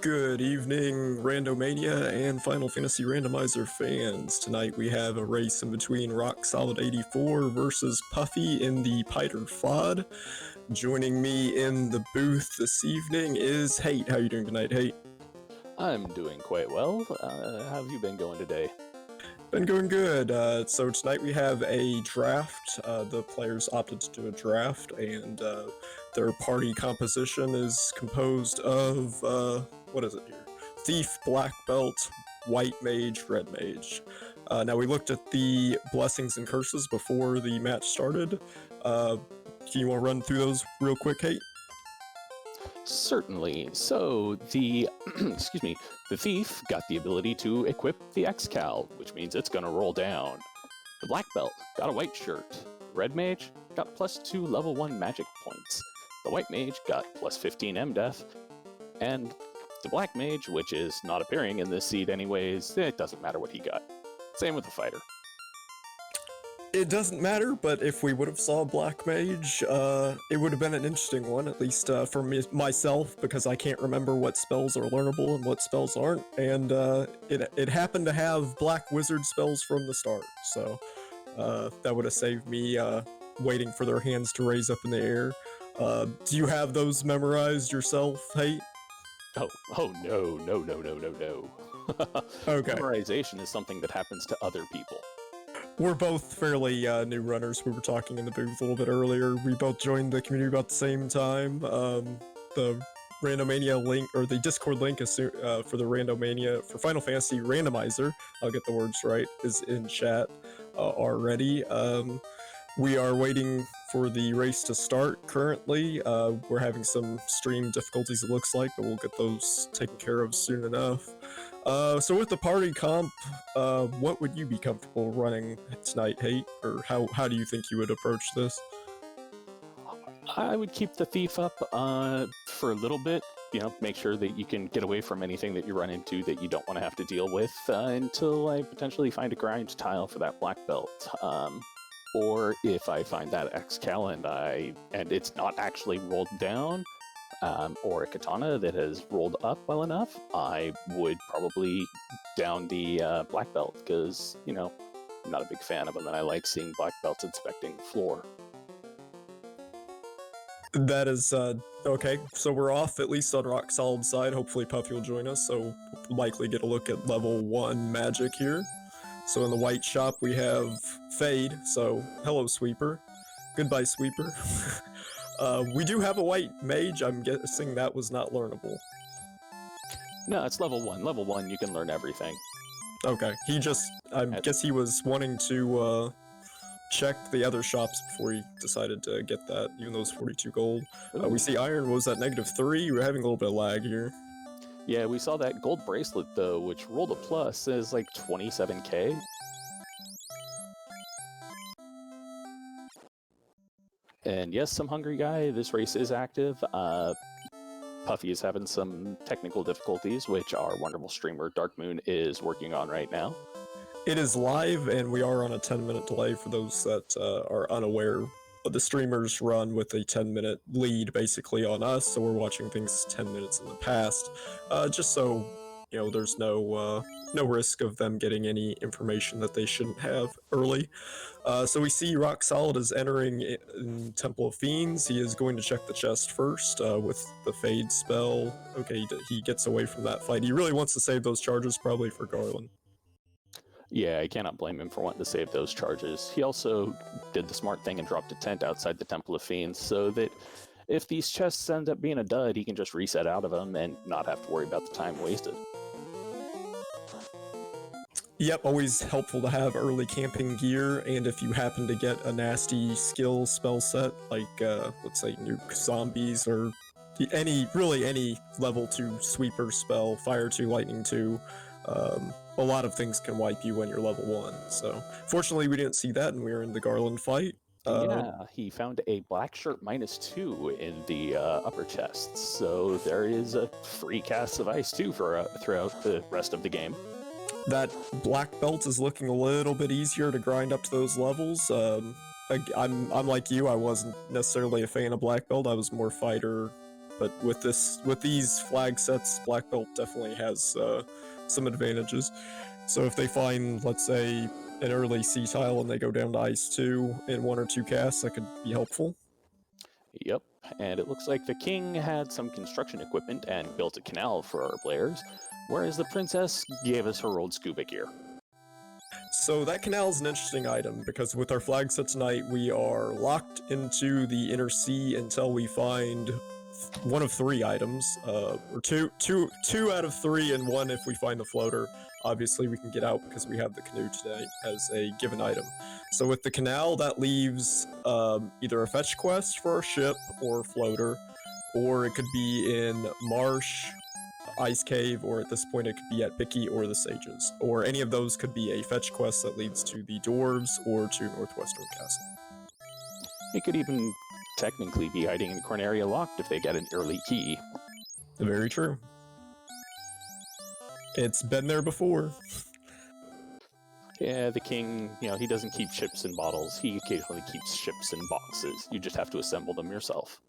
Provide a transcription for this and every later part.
Good evening, Randomania and Final Fantasy Randomizer fans. Tonight we have a race in between Rock Solid 84 versus Puffy in the Piter FOD. Joining me in the booth this evening is Hate. How are you doing tonight, Hate? I'm doing quite well. How have you been going today? Been going good. So tonight we have a draft. The players opted to do a draft, and their party composition is composed of, what is it here? Thief, Black Belt, White Mage, Red Mage. Now we looked at the blessings and curses before the match started. Do you want to run through those real quick, Hate? Certainly. So, the the Thief got the ability to equip the X-Cal, which means it's going to roll down. The Black Belt got a white shirt. Red Mage got +2 level 1 magic points. The White Mage got +15 MDef. And the Black Mage, which is not appearing in this seed anyways, it doesn't matter what he got. Same with the Fighter. It doesn't matter, but if we would have saw Black Mage, it would have been an interesting one, at least for myself, because I can't remember what spells are learnable and what spells aren't, and it happened to have Black Wizard spells from the start, so that would have saved me waiting for their hands to raise up in the air. Do you have those memorized yourself, Hate? Oh, no. Okay. Memorization is something that happens to other people. We're both fairly new runners. We were talking in the booth a little bit earlier. We both joined the community about the same time. The Randomania link, or the Discord link for the Randomania, for Final Fantasy Randomizer, I'll get the words right, is in chat already. We are waiting for the race to start currently. We're having some stream difficulties, it looks like, but we'll get those taken care of soon enough. So with the party comp, what would you be comfortable running tonight, Hate? Or how do you think you would approach this? I would keep the Thief up for a little bit. Make sure that you can get away from anything that you run into that you don't want to have to deal with until I potentially find a grind tile for that Black Belt. Or if I find that X-Cal and it's not actually rolled down, or a katana that has rolled up well enough, I would probably down the Black Belt, because, I'm not a big fan of them, and I like seeing Black Belts inspecting the floor. That is, okay, so we're off, at least on Rock Solid side. Hopefully Puffy will join us, so we'll likely get a look at level 1 magic here. So in the white shop we have Fade, so hello Sweeper. Goodbye Sweeper. We do have a white mage. I'm guessing that was not learnable. No, it's level 1. Level 1, you can learn everything. Okay, I guess he was wanting to check the other shops before he decided to get that, even though it's 42 gold. We see Iron, what was that, -3? We're having a little bit of lag here. Yeah, we saw that gold bracelet, though, which rolled a plus, is like 27k. And yes, some hungry guy, this race is active. Puffy is having some technical difficulties, which our wonderful streamer Dark Moon is working on right now. It is live, and we are on a 10-minute delay for those that are unaware. The streamers run with a 10-minute lead, basically, on us, so we're watching things 10 minutes in the past, just so, there's no risk of them getting any information that they shouldn't have early. So we see Rock Solid is entering in Temple of Fiends. He is going to check the chest first with the Fade spell. Okay, he gets away from that fight. He really wants to save those charges, probably for Garland. Yeah, I cannot blame him for wanting to save those charges. He also did the smart thing and dropped a tent outside the Temple of Fiends, so that if these chests end up being a dud, he can just reset out of them and not have to worry about the time wasted. Yep, always helpful to have early camping gear, and if you happen to get a nasty skill spell set, like, let's say, nuke zombies, or any level 2 sweeper spell, fire 2, lightning 2, a lot of things can wipe you when you're level 1, so fortunately we didn't see that, and we were in the Garland fight. Yeah, he found a black shirt -2 in the upper chest, so there is a free cast of ice too for throughout the rest of the game. That Black Belt is looking a little bit easier to grind up to those levels. I'm like you, I wasn't necessarily a fan of Black Belt, I was more Fighter but with these flag sets, black belt definitely has some advantages. So if they find, let's say, an early sea tile and they go down to ice 2 in 1 or 2 casts, that could be helpful. Yep, and it looks like the king had some construction equipment and built a canal for our players, whereas the princess gave us her old scuba gear. So that canal is an interesting item, because with our flag set tonight, we are locked into the inner sea until we find one of 3 items, or two out of 3, and 1 if we find the floater. Obviously, we can get out because we have the canoe today as a given item. So with the canal, that leaves either a fetch quest for our ship or floater, or it could be in Marsh, Ice Cave, or at this point it could be at Picky or the Sages. Or any of those could be a fetch quest that leads to the Dwarves or to Northwestern Castle. It could even technically be hiding in Corneria Locked if they get an early key. Very true. It's been there before. Yeah, the king, he doesn't keep ships in bottles. He occasionally keeps ships in boxes. You just have to assemble them yourself.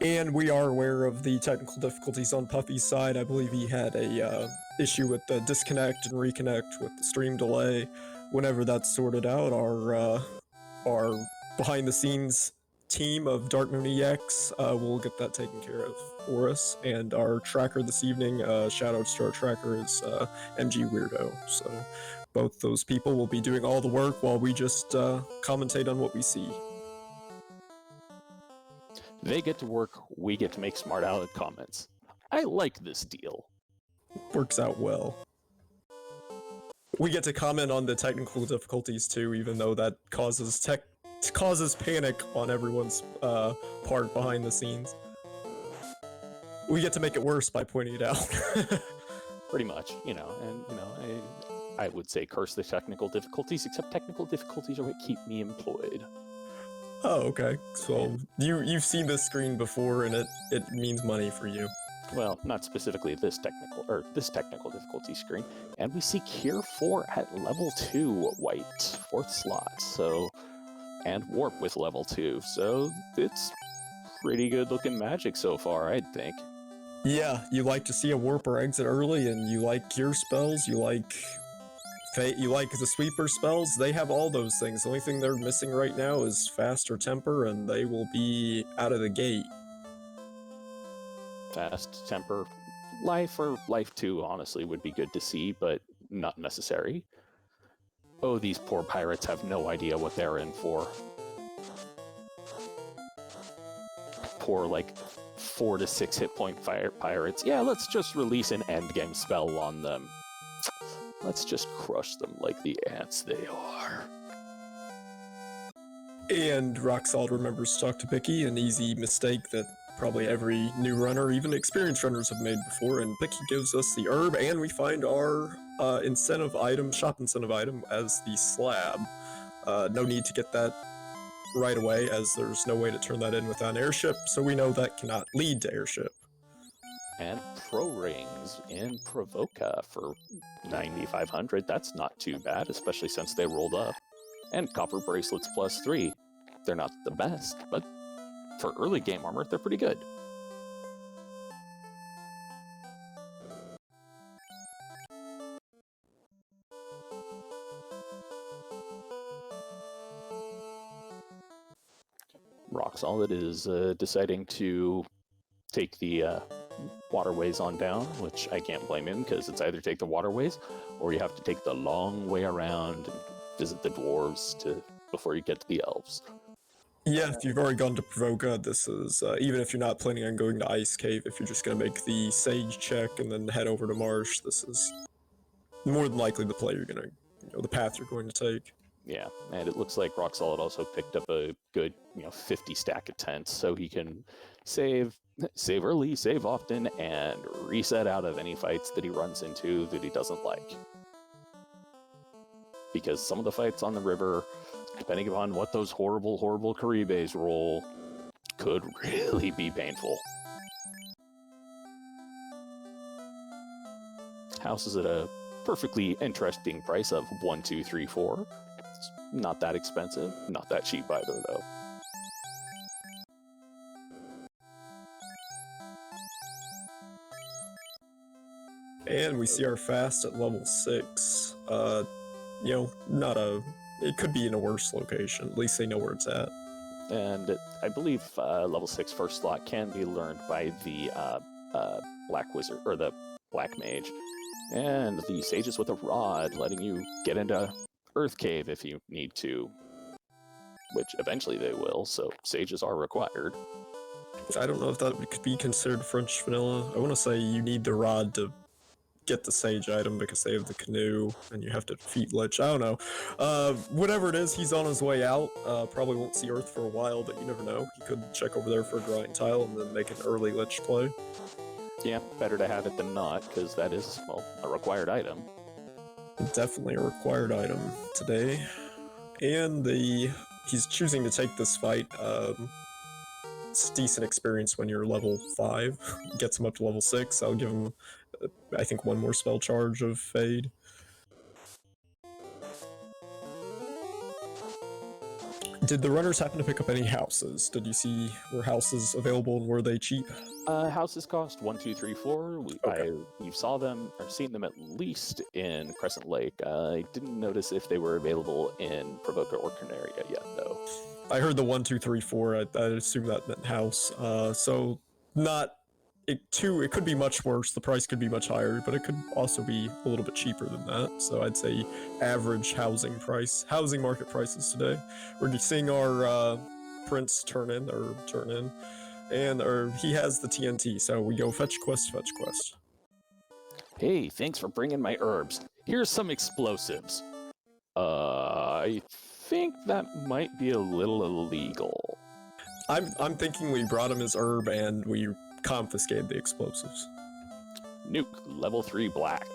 And we are aware of the technical difficulties on Puffy's side. I believe he had a issue with the disconnect and reconnect with the stream delay. Whenever that's sorted out, our behind-the-scenes team of Darkmoon EX will get that taken care of for us. And our tracker this evening, shoutouts to our tracker, is MG Weirdo. So both those people will be doing all the work while we just commentate on what we see. They get to work, we get to make smart aleck comments. I like this deal. Works out well. We get to comment on the technical difficulties too, even though that causes panic on everyone's part behind the scenes. We get to make it worse by pointing it out. Pretty much, I would say curse the technical difficulties, except technical difficulties are what keep me employed. Oh, okay. So you've seen this screen before, and it means money for you. Well, not specifically this technical difficulty screen. And we see Cure 4 at level 2 white, 4th slot. So, and Warp with level 2. So it's pretty good looking magic so far, I'd think. Yeah, you like to see a Warp or exit early, and you like Cure spells. You like the sweeper spells. They have all those things. The only thing they're missing right now is fast or temper, and they will be out of the gate. Fast, temper, life, or life 2 honestly would be good to see, but not necessary. Oh, these poor pirates have no idea what they're in for. Poor, 4 to 6 hit point pirates. Yeah, let's just release an endgame spell on them. Let's just crush them like the ants they are. And Rock Solid remembers to talk to Picky, an easy mistake that probably every new runner, even experienced runners, have made before. And Picky gives us the herb, and we find our shop incentive item as the slab. No need to get that right away, as there's no way to turn that in without an airship, so we know that cannot lead to airship. And Pro Rings in Provoca for 9,500. That's not too bad, especially since they rolled up. And Copper Bracelets +3. They're not the best, but for early game armor, they're pretty good. Rock Solid is deciding to take the waterways on down, which I can't blame him, because it's either take the waterways or you have to take the long way around and visit the dwarves before you get to the elves. Yeah, if you've already gone to Provoca, this is, even if you're not planning on going to Ice Cave, if you're just going to make the Sage check and then head over to Marsh, this is more than likely the play you're going to, the path you're going to take. Yeah, and it looks like Rock Solid also picked up a good, 50 stack of tents, so he can save early, save often, and reset out of any fights that he runs into that he doesn't like. Because some of the fights on the river, depending upon what those horrible, horrible Caribes roll, could really be painful. House is at a perfectly interesting price of 1, 2, 3, 4. It's not that expensive, not that cheap either, though. And we see our fast at level 6. Not a... It could be in a worse location. At least they know where it's at. And I believe level 6 first slot can be learned by the Black Wizard, or the Black Mage. And the Sages with a Rod, letting you get into Earth Cave if you need to. Which eventually they will, so Sages are required. I don't know if that could be considered French vanilla. I want to say you need the Rod to get the Sage item because they have the canoe and you have to defeat Lich. I don't know. Whatever it is, he's on his way out. Probably won't see Earth for a while, but you never know. He could check over there for a grind tile and then make an early Lich play. Yeah, better to have it than not, because that is, well, a required item. Definitely a required item today. And he's choosing to take this fight. It's decent experience when you're level 5. Gets him up to level 6. I'll give him, I think, one more spell charge of Fade. Did the runners happen to pick up any houses? Did you see were houses available and were they cheap? Houses cost 1, 2, 3, 4. You saw them or seen them at least in Crescent Lake. I didn't notice if they were available in Provoker or Canaria yet, though. I heard the 1, 2, 3, 4. I assume that meant house. So not it could be much worse. The price could be much higher, but it could also be a little bit cheaper than that. So I'd say average housing market prices today. We're seeing our prince turn in, and he has the TNT. So we go fetch quest. Hey, thanks for bringing my herbs. Here's some explosives. I think that might be a little illegal. I'm thinking we brought him his herb and we confiscated the explosives. Nuke, level 3 black.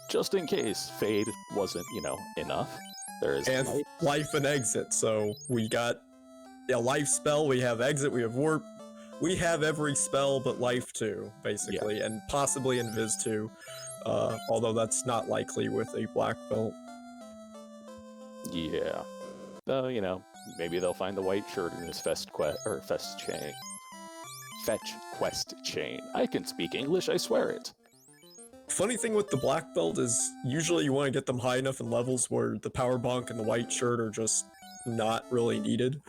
Just in case Fade wasn't, enough. There's and life and exit, so we got a life spell, we have exit, we have warp, we have every spell but life too, basically, yeah. And possibly invis too, although that's not likely with a black belt. Yeah. Though, maybe they'll find the white shirt in his fetch quest chain. I can speak English, I swear it. Funny thing with the black belt is usually you want to get them high enough in levels where the power bonk and the white shirt are just not really needed.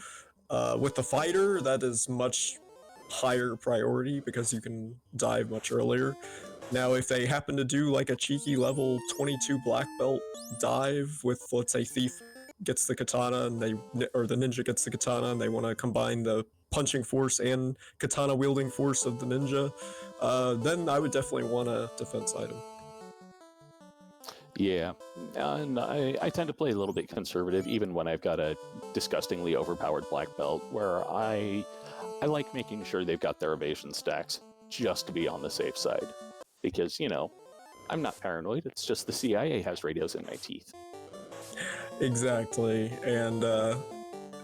With the fighter, that is much higher priority because you can dive much earlier. Now, if they happen to do like a cheeky level 22 black belt dive with, let's say, Thief gets the katana or the ninja gets the katana and they want to combine the punching force and katana wielding force of the ninja, then I would definitely want a defense item. Yeah, and I tend to play a little bit conservative even when I've got a disgustingly overpowered black belt, where I like making sure they've got their evasion stacks just to be on the safe side. Because, I'm not paranoid, it's just the CIA has radios in my teeth. Exactly, and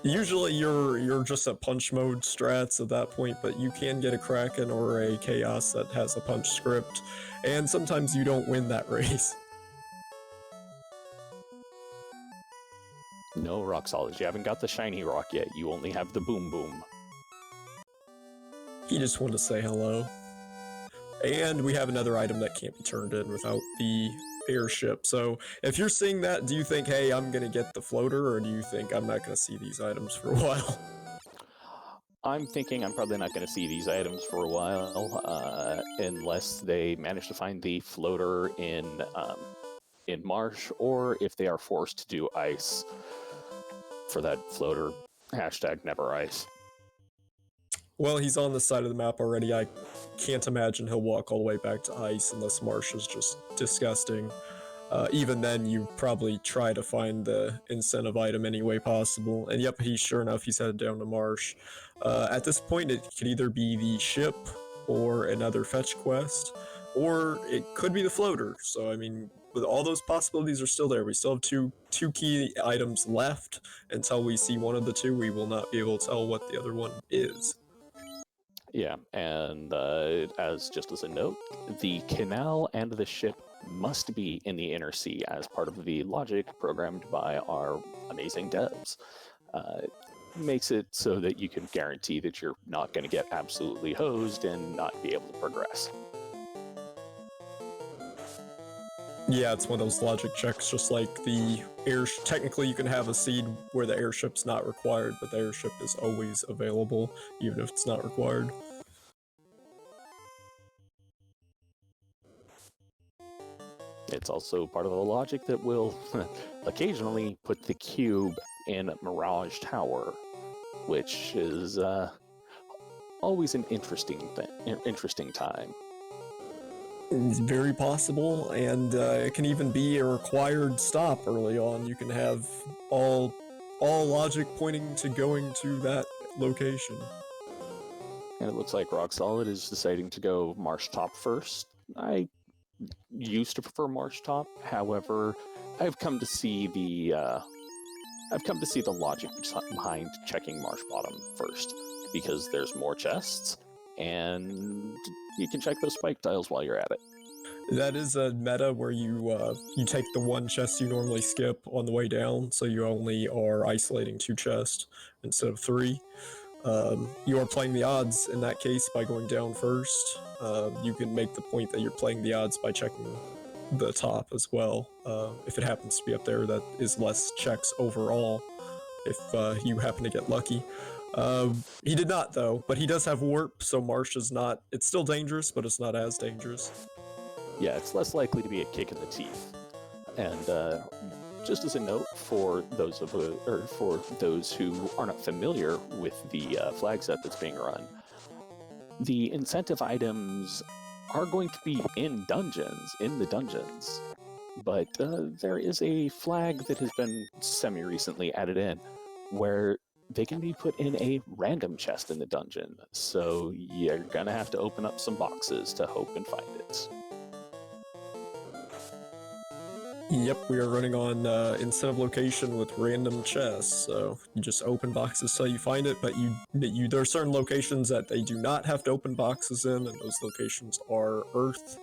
usually you're just at punch mode strats at that point, but you can get a Kraken or a Chaos that has a punch script, and sometimes you don't win that race. No, Roxologist, you haven't got the shiny rock yet, you only have the boom boom. He just wanted to say hello. And we have another item that can't be turned in without the airship. So if you're seeing that, do you think, hey, I'm gonna get the floater, or do you think I'm not gonna see these items for a while? I'm thinking I'm probably not gonna see these items for a while, unless they manage to find the floater in Marsh, or if they are forced to do ice for that floater. #NeverIce. Well, he's on the side of the map already. I can't imagine he'll walk all the way back to ice unless Marsh is just disgusting. Even then, you probably try to find the incentive item any way possible. And yep, sure enough, he's headed down to Marsh. At this point, it could either be the ship or another fetch quest, or it could be the floater. So, I mean, with all those possibilities are still there. We still have two key items left. Until we see one of the two, we will not be able to tell what the other one is. Yeah, and as a note, the canal and the ship must be in the inner sea as part of the logic programmed by our amazing devs. makes it so that you can guarantee that you're not going to get absolutely hosed and not be able to progress. Yeah, it's one of those logic checks, just like the air. Technically, you can have a seed where the airship's not required, but the airship is always available, even if it's not required. It's also part of the logic that will occasionally put the cube in Mirage Tower, which is always an interesting time. It's very possible, and it can even be a required stop early on. You can have all logic pointing to going to that location. And it looks like Rock Solid is deciding to go Marsh Top first. I used to prefer Marsh Top, however, I've come to see the logic behind checking Marsh Bottom first, because there's more chests, and you can check those spike tiles while you're at it. That is a meta where you take the one chest you normally skip on the way down, so you only are isolating 2 chests instead of 3. You are playing the odds in that case by going down first. You can make the point that you're playing the odds by checking the top as well. If it happens to be up there, that is less checks overall, if you happen to get lucky. He did not, though, but he does have warp, so Marsh is not... It's still dangerous, but it's not as dangerous. Yeah, it's less likely to be a kick in the teeth. And just as a note for those who are not familiar with the flag set that's being run, the incentive items are going to be in the dungeons, but there is a flag that has been semi-recently added in where they can be put in a random chest in the dungeon, so you're gonna have to open up some boxes to hope and find it. Yep, we are running on instead of location with random chests, so you just open boxes till you find it, but there are certain locations that they do not have to open boxes in, and those locations are Earth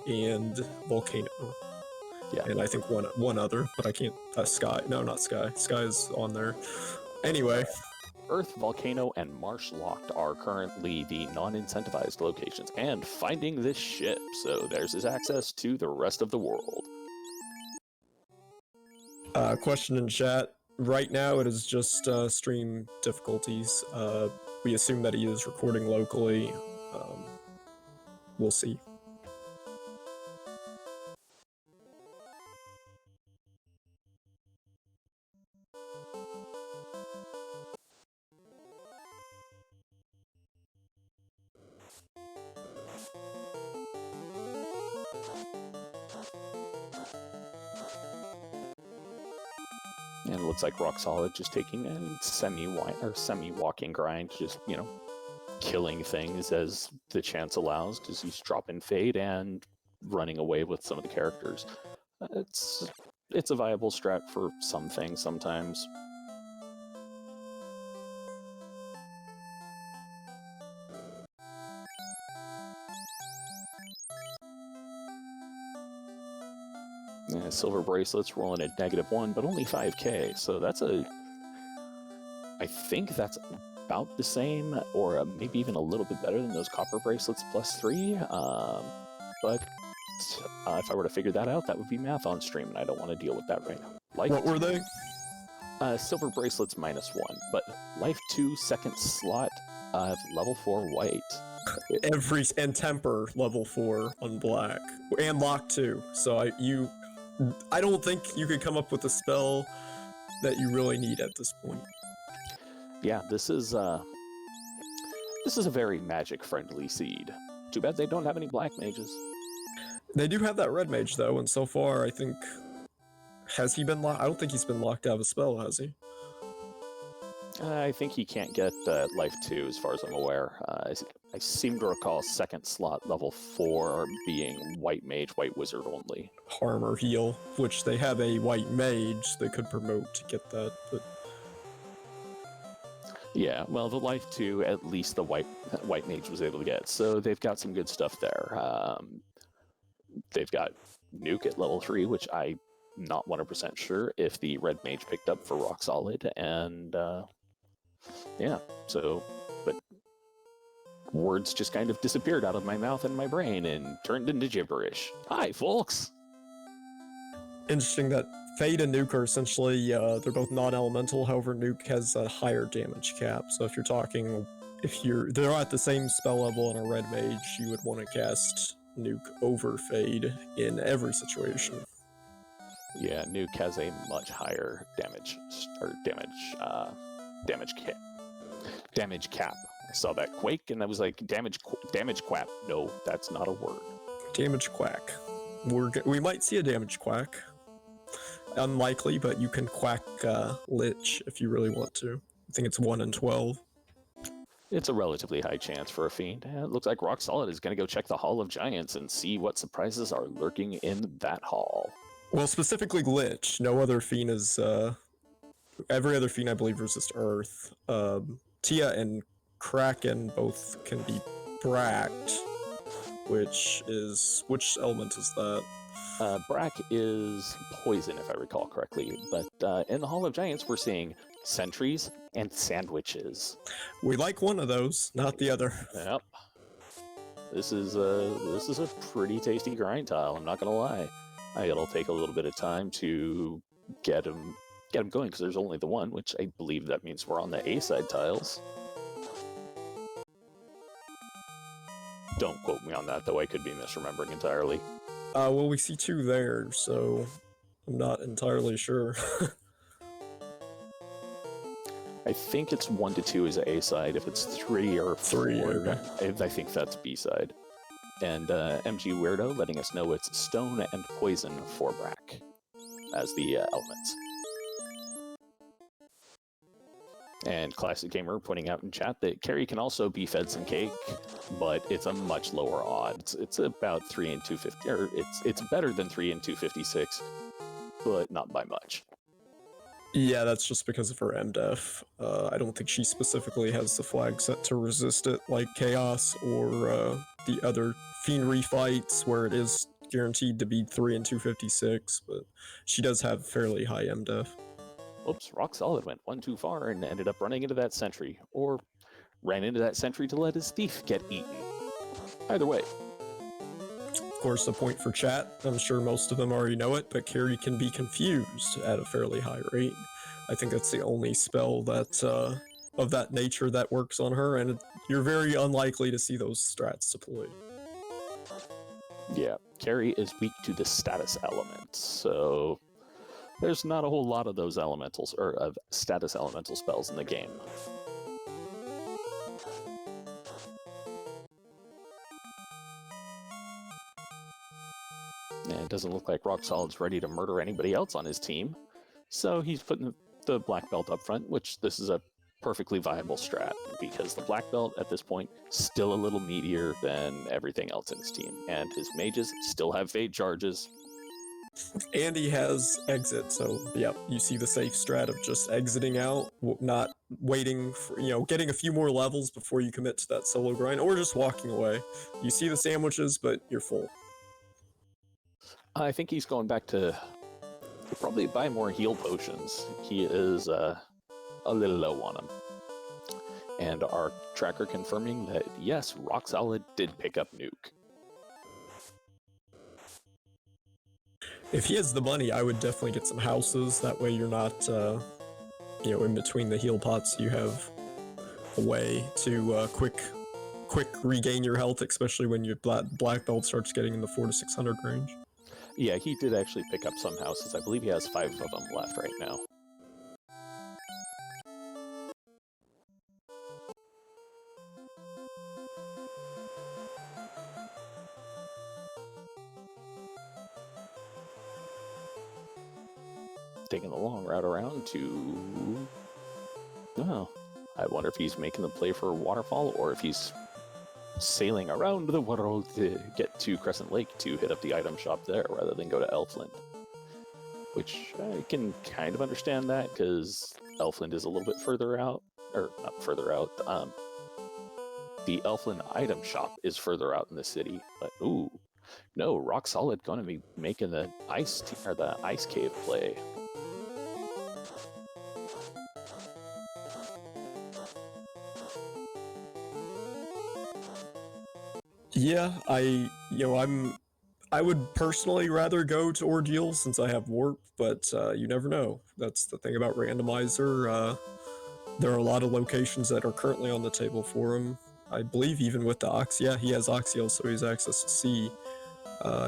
and Volcano. Yeah. And I think one other, but I can't... Sky. No, not Sky. Sky is on there. Anyway. Earth, Volcano, and Marsh Locked are currently the non-incentivized locations, and finding this ship, so there's his access to the rest of the world. Question in chat. Right now it is just stream difficulties. We assume that he is recording locally. We'll see. And it looks like Rock Solid just taking a semi-walking grind, just, killing things as the chance allows, because he's dropping Fade and running away with some of the characters. It's a viable strat for some things sometimes. Yeah, Silver Bracelets rolling at -1, but only 5k, so I think that's about the same, or maybe even a little bit better than those Copper Bracelets +3, but if I were to figure that out, that would be math on stream, and I don't want to deal with that right now. What were they? Silver Bracelets -1, but Life 2 second slot, level 4 white. And Temper level 4 on black, and Lock 2, so I don't think you could come up with a spell that you really need at this point. Yeah, this is a very magic-friendly seed. Too bad they don't have any black mages. They do have that red mage, though, and so far, I think... Has he been locked? I don't think he's been locked out of a spell, has he? I think he can't get Life 2, as far as I'm aware. I seem to recall second slot level 4 being White Mage, White Wizard only. Harm or heal, which they have a White Mage they could promote to get that, but... Yeah, well, the Life 2, at least the White Mage was able to get, so they've got some good stuff there. They've got Nuke at level 3, which I'm not 100% sure if the Red Mage picked up for Rock Solid, and Yeah, so, but words just kind of disappeared out of my mouth and my brain and turned into gibberish. Hi, folks! Interesting that Fade and Nuke are essentially, they're both non-elemental, however Nuke has a higher damage cap, so if you're talking, they're at the same spell level in a red mage, you would want to cast Nuke over Fade in every situation. Yeah, Nuke has a much higher damage cap. I saw that Quake and I was like, damage quap. No, that's not a word. Damage Quack. We might see a Damage Quack. Unlikely, but you can quack Lich if you really want to. I think it's 1 in 12. It's a relatively high chance for a Fiend. It looks like Rock Solid is going to go check the Hall of Giants and see what surprises are lurking in that hall. Well, specifically Lich. No other Fiend is... every other Fiend, I believe, resist Earth. Tia and Kraken both can be Bracked, which element is that? Brack is poison, if I recall correctly. But in the Hall of Giants, we're seeing sentries and sandwiches. We like one of those, not the other. Yep. This is a pretty tasty grind tile. I'm not gonna lie. It'll take a little bit of time to get him going because there's only the one, which I believe that means we're on the A side tiles. Don't quote me on that, though. I could be misremembering entirely. Well, we see 2 there, so I'm not entirely sure. I think it's 1 to 2 is A side. If it's 3 or 4, okay. I think that's B side. And MG Weirdo letting us know it's stone and poison for Brack as the elements. And Classic Gamer pointing out in chat that Carry can also be fed some cake, but it's a much lower odds. It's about 3 in 250, or it's better than 3 in 256, but not by much. Yeah, that's just because of her MDef. I don't think she specifically has the flag set to resist it like Chaos or the other Fiendry fights where it is guaranteed to be 3 in 256, but she does have fairly high MDef. Oops, Rock Solid went one too far and ended up running into that sentry, or ran into that sentry to let his thief get eaten. Either way. Of course, a point for chat. I'm sure most of them already know it, but Carry can be confused at a fairly high rate. I think that's the only spell that of that nature that works on her, and you're very unlikely to see those strats deployed. Yeah, Carry is weak to the status elements, so there's not a whole lot of those elementals, or of status elemental spells in the game. And it doesn't look like Rock Solid's ready to murder anybody else on his team, so he's putting the black belt up front, which this is a perfectly viable strat, because the black belt at this point still a little meatier than everything else in his team, and his mages still have fade charges. And he has exit, so yeah, you see the safe strat of just exiting out, not waiting for, getting a few more levels before you commit to that solo grind, or just walking away. You see the sandwiches, but you're full. I think he's going back to probably buy more heal potions. He is a little low on them. And our tracker confirming that, yes, Rock Solid did pick up Nuke. If he has the money, I would definitely get some houses. That way you're not, in between the heal pots, you have a way to quick regain your health, especially when your black belt starts getting in the 400 to 600 range. Yeah, he did actually pick up some houses. I believe he has 5 of them left right now. Taking the long route around to... Oh, I wonder if he's making the play for Waterfall, or if he's sailing around the world to get to Crescent Lake to hit up the item shop there rather than go to Elfland. Which I can kind of understand that, because Elfland is a little bit further out, or not further out. The Elfland item shop is further out in the city, but ooh, no, Rock Solid going to be making the ice cave play. Yeah, I would personally rather go to Ordeal since I have Warp, but you never know. That's the thing about Randomizer. There are a lot of locations that are currently on the table for him. I believe even with the Ox, yeah, he has Oxiel, so he has access to Sea.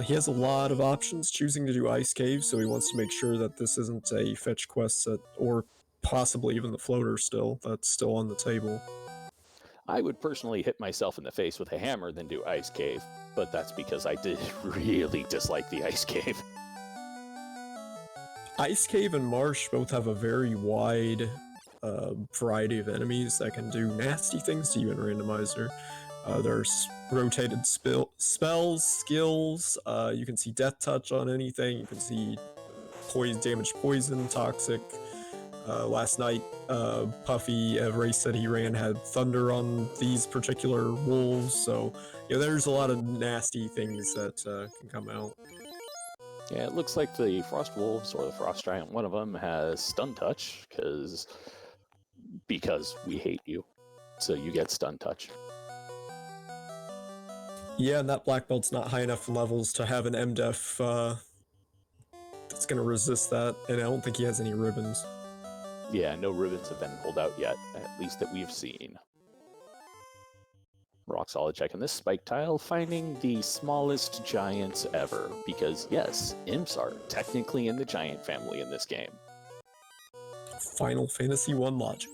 He has a lot of options choosing to do Ice Cave, so he wants to make sure that this isn't a fetch quest set, or possibly even the floater still, that's still on the table. I would personally hit myself in the face with a hammer than do Ice Cave, but that's because I did really dislike the Ice Cave. Ice Cave and Marsh both have a very wide variety of enemies that can do nasty things to you in Randomizer. There's rotated spells, skills. You can see Death Touch on anything. You can see damage, poison, toxic. Last night, Puffy, a race that he ran, had thunder on these particular wolves. So, there's a lot of nasty things that can come out. Yeah, it looks like the Frost Wolves, or the Frost Giant, one of them has Stun Touch, because we hate you. So you get Stun Touch. Yeah, and that black belt's not high enough in levels to have an MDef that's going to resist that, and I don't think he has any ribbons. Yeah, no ribbons have been pulled out yet, at least that we've seen. Rock Solid checking this spike tile, finding the smallest giants ever, because yes, imps are technically in the giant family in this game. Final Fantasy 1 logic.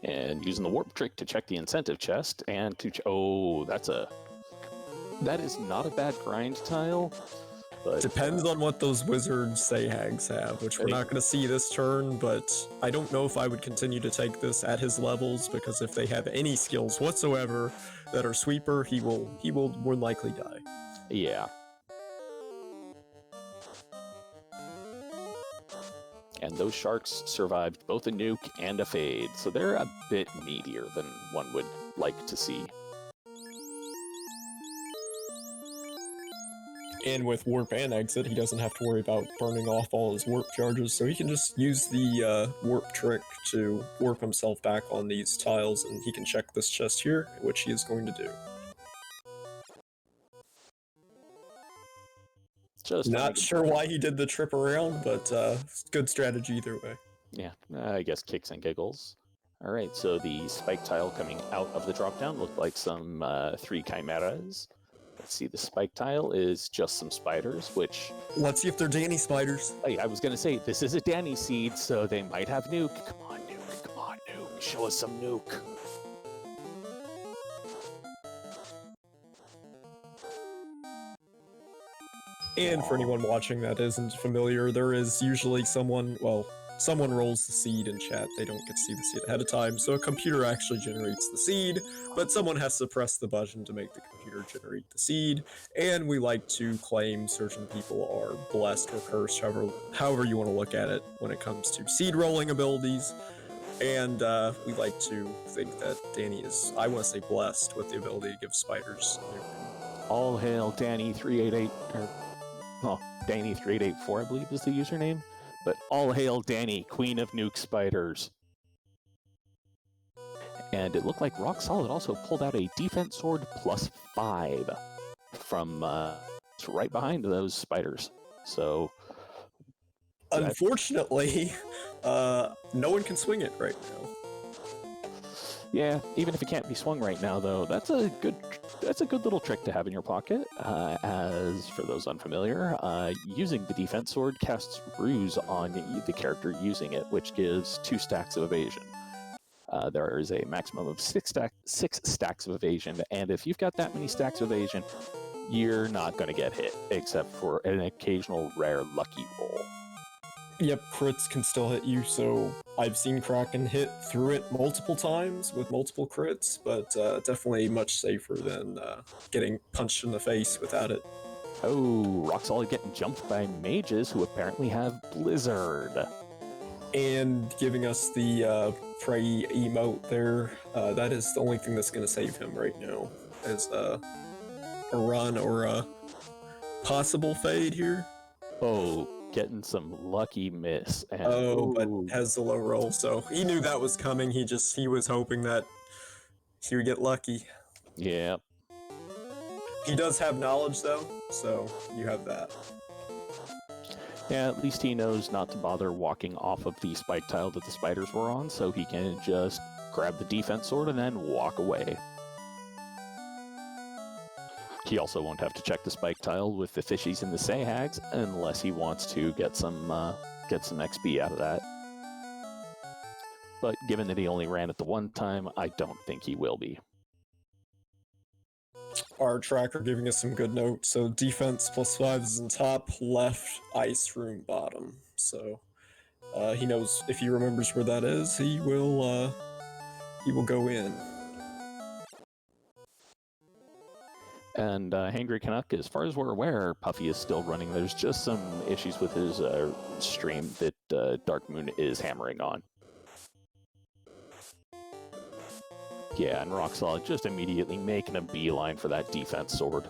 And using the warp trick to check the incentive chest, and to that is not a bad grind tile. But, depends on what those wizard Sayhags have, which we're not going to see this turn, but I don't know if I would continue to take this at his levels, because if they have any skills whatsoever that are sweeper, he will more likely die. Yeah. And those sharks survived both a nuke and a fade, so they're a bit meatier than one would like to see. And with warp and exit, he doesn't have to worry about burning off all his warp charges, so he can just use the warp trick to warp himself back on these tiles, and he can check this chest here, which he is going to do. Just not sure why he did the trip around, but good strategy either way. Yeah, I guess kicks and giggles. All right, so the spike tile coming out of the drop down looked like some 3 chimeras. Let's see, the spike tile is just some spiders, which... Let's see if they're Danny spiders. Hey, I was going to say, this is a Danny seed, so they might have nuke. Come on, nuke. Come on, nuke. Show us some nuke. And for anyone watching that isn't familiar, there is usually someone rolls the seed in chat. They don't get to see the seed ahead of time, so a computer actually generates the seed, but someone has to press the button to make the computer generate the seed, and we like to claim certain people are blessed or cursed, however you want to look at it when it comes to seed rolling abilities, and we like to think that Danny is, I want to say, blessed with the ability to give spiders nuke. All hail Danny 388, Danny 3884 I believe is the username. But all hail Danny, Queen of Nuke Spiders. And it looked like Rock Solid also pulled out a Defense Sword +5 from right behind those spiders. So, unfortunately, no one can swing it right now. Yeah, even if it can't be swung right now, though, that's a good little trick to have in your pocket. As for those unfamiliar, using the defense sword casts ruse on the character using it, which gives 2 stacks of evasion. There is a maximum of 6 stacks of evasion, and if you've got that many stacks of evasion, you're not going to get hit, except for an occasional rare lucky roll. Yep, crits can still hit you, so I've seen Kraken hit through it multiple times with multiple crits, but definitely much safer than getting punched in the face without it. Oh, Rock Solid getting jumped by mages who apparently have Blizzard. And giving us the Prey emote there, that is the only thing that's going to save him right now, is a run or a possible fade here. Oh, getting some lucky miss. And, but has the low roll, so he knew that was coming. He was hoping that Here we get lucky. Yeah. He does have knowledge, though, so you have that. Yeah, at least he knows not to bother walking off of the spike tile that the spiders were on, so he can just grab the defense sword and then walk away. He also won't have to check the spike tile with the fishies and the Sahags unless he wants to get some XP out of that. But given that he only ran it the one time, I don't think he will be. Our tracker giving us some good notes. So defense +5 is in top, left, ice room bottom. So he knows if he remembers where that is, he will go in. And Hangry Canuck, as far as we're aware, Puffy is still running. There's just some issues with his stream that Dark Moon is hammering on. Yeah, and Rock Solid just immediately making a beeline for that defense sword.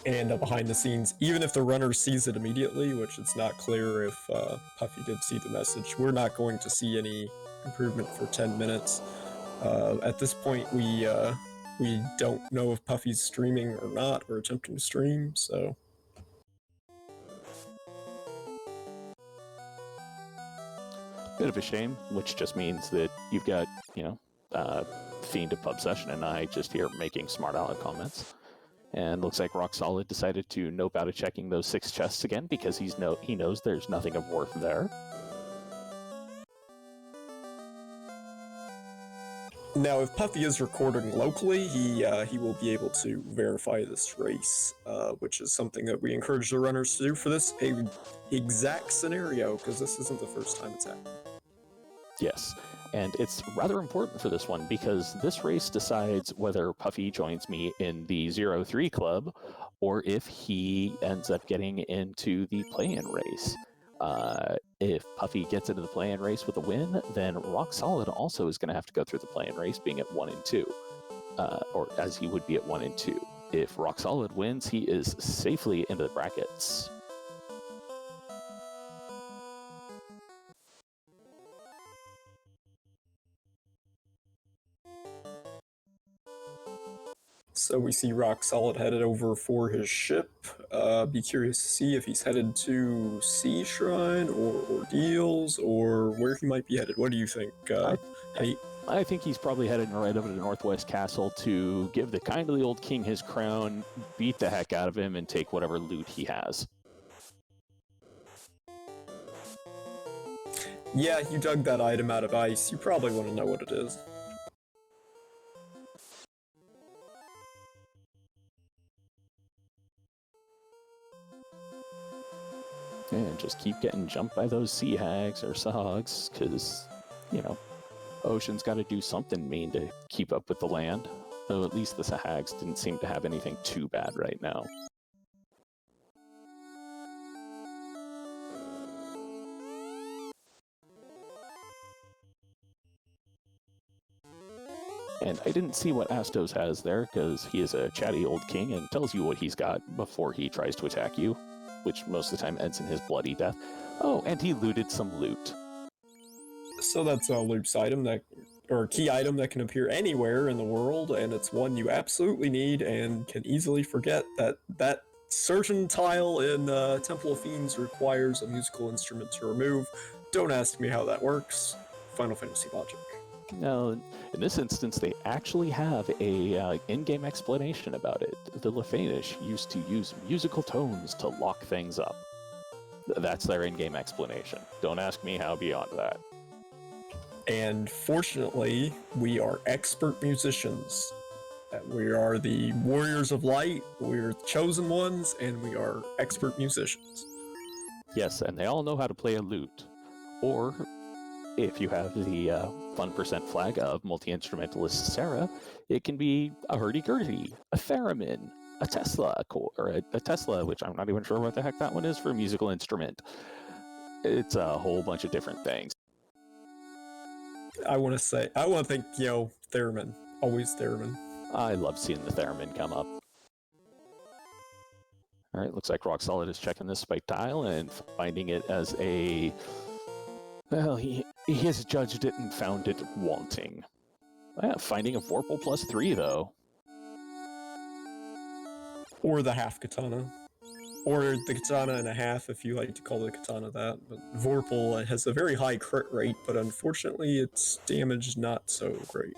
And behind the scenes, even if the runner sees it immediately, which it's not clear if Puffy did see the message, we're not going to see any improvement for 10 minutes. At this point, we don't know if Puffy's streaming or not, or attempting to stream, so... Bit of a shame, which just means that you've got, Fiend of Pub Session and I just here making smart aleck comments. And looks like Rock Solid decided to nope out of checking those 6 chests again because he knows there's nothing of worth there. Now, if Puffy is recording locally, he will be able to verify this race, which is something that we encourage the runners to do for this exact scenario, because this isn't the first time it's happened. Yes, and it's rather important for this one because this race decides whether Puffy joins me in the 0-3 club or if he ends up getting into the play-in race. If Puffy gets into the play-in race with a win, then Rock Solid also is going to have to go through the play-in race being at 1 and 2, or as he would be at 1 and 2. If Rock Solid wins, he is safely into the brackets. So we see Rock Solid headed over for his ship. Be curious to see if he's headed to Sea Shrine or Ordeals or where he might be headed. What do you think, Hate? I think he's probably headed right over to Northwest Castle to give the kindly old king his crown, beat the heck out of him, and take whatever loot he has. Yeah, you dug that item out of ice. You probably want to know what it is. And just keep getting jumped by those sea hags or sahogs, because, Ocean's got to do something mean to keep up with the land. Though at least the sahags didn't seem to have anything too bad right now. And I didn't see what Astos has there, because he is a chatty old king and tells you what he's got before he tries to attack you, which most of the time ends in his bloody death. Oh, and he looted some loot. So that's a loop's item or key item that can appear anywhere in the world, and it's one you absolutely need and can easily forget that certain tile in Temple of Fiends requires a musical instrument to remove. Don't ask me how that works. Final Fantasy logic. No, in this instance, they actually have a in-game explanation about it. The Lefanish used to use musical tones to lock things up. That's their in-game explanation. Don't ask me how beyond that. And fortunately, we are expert musicians. We are the Warriors of Light, we're the Chosen Ones, and we are expert musicians. Yes, and they all know how to play a lute. Or, if you have the 1% flag of multi-instrumentalist Sarah, it can be a hurdy-gurdy, a theremin, a Tesla, or a Tesla, which I'm not even sure what the heck that one is for a musical instrument. It's a whole bunch of different things. I want to thank, theremin. Always theremin. I love seeing the theremin come up. All right, looks like Rock Solid is checking this spike tile and finding it as a... Well, he has judged it and found it wanting. Yeah, finding a Vorpal +3, though. Or the half katana. Or the katana and a half, if you like to call the katana that. But Vorpal has a very high crit rate, but unfortunately its damage not so great.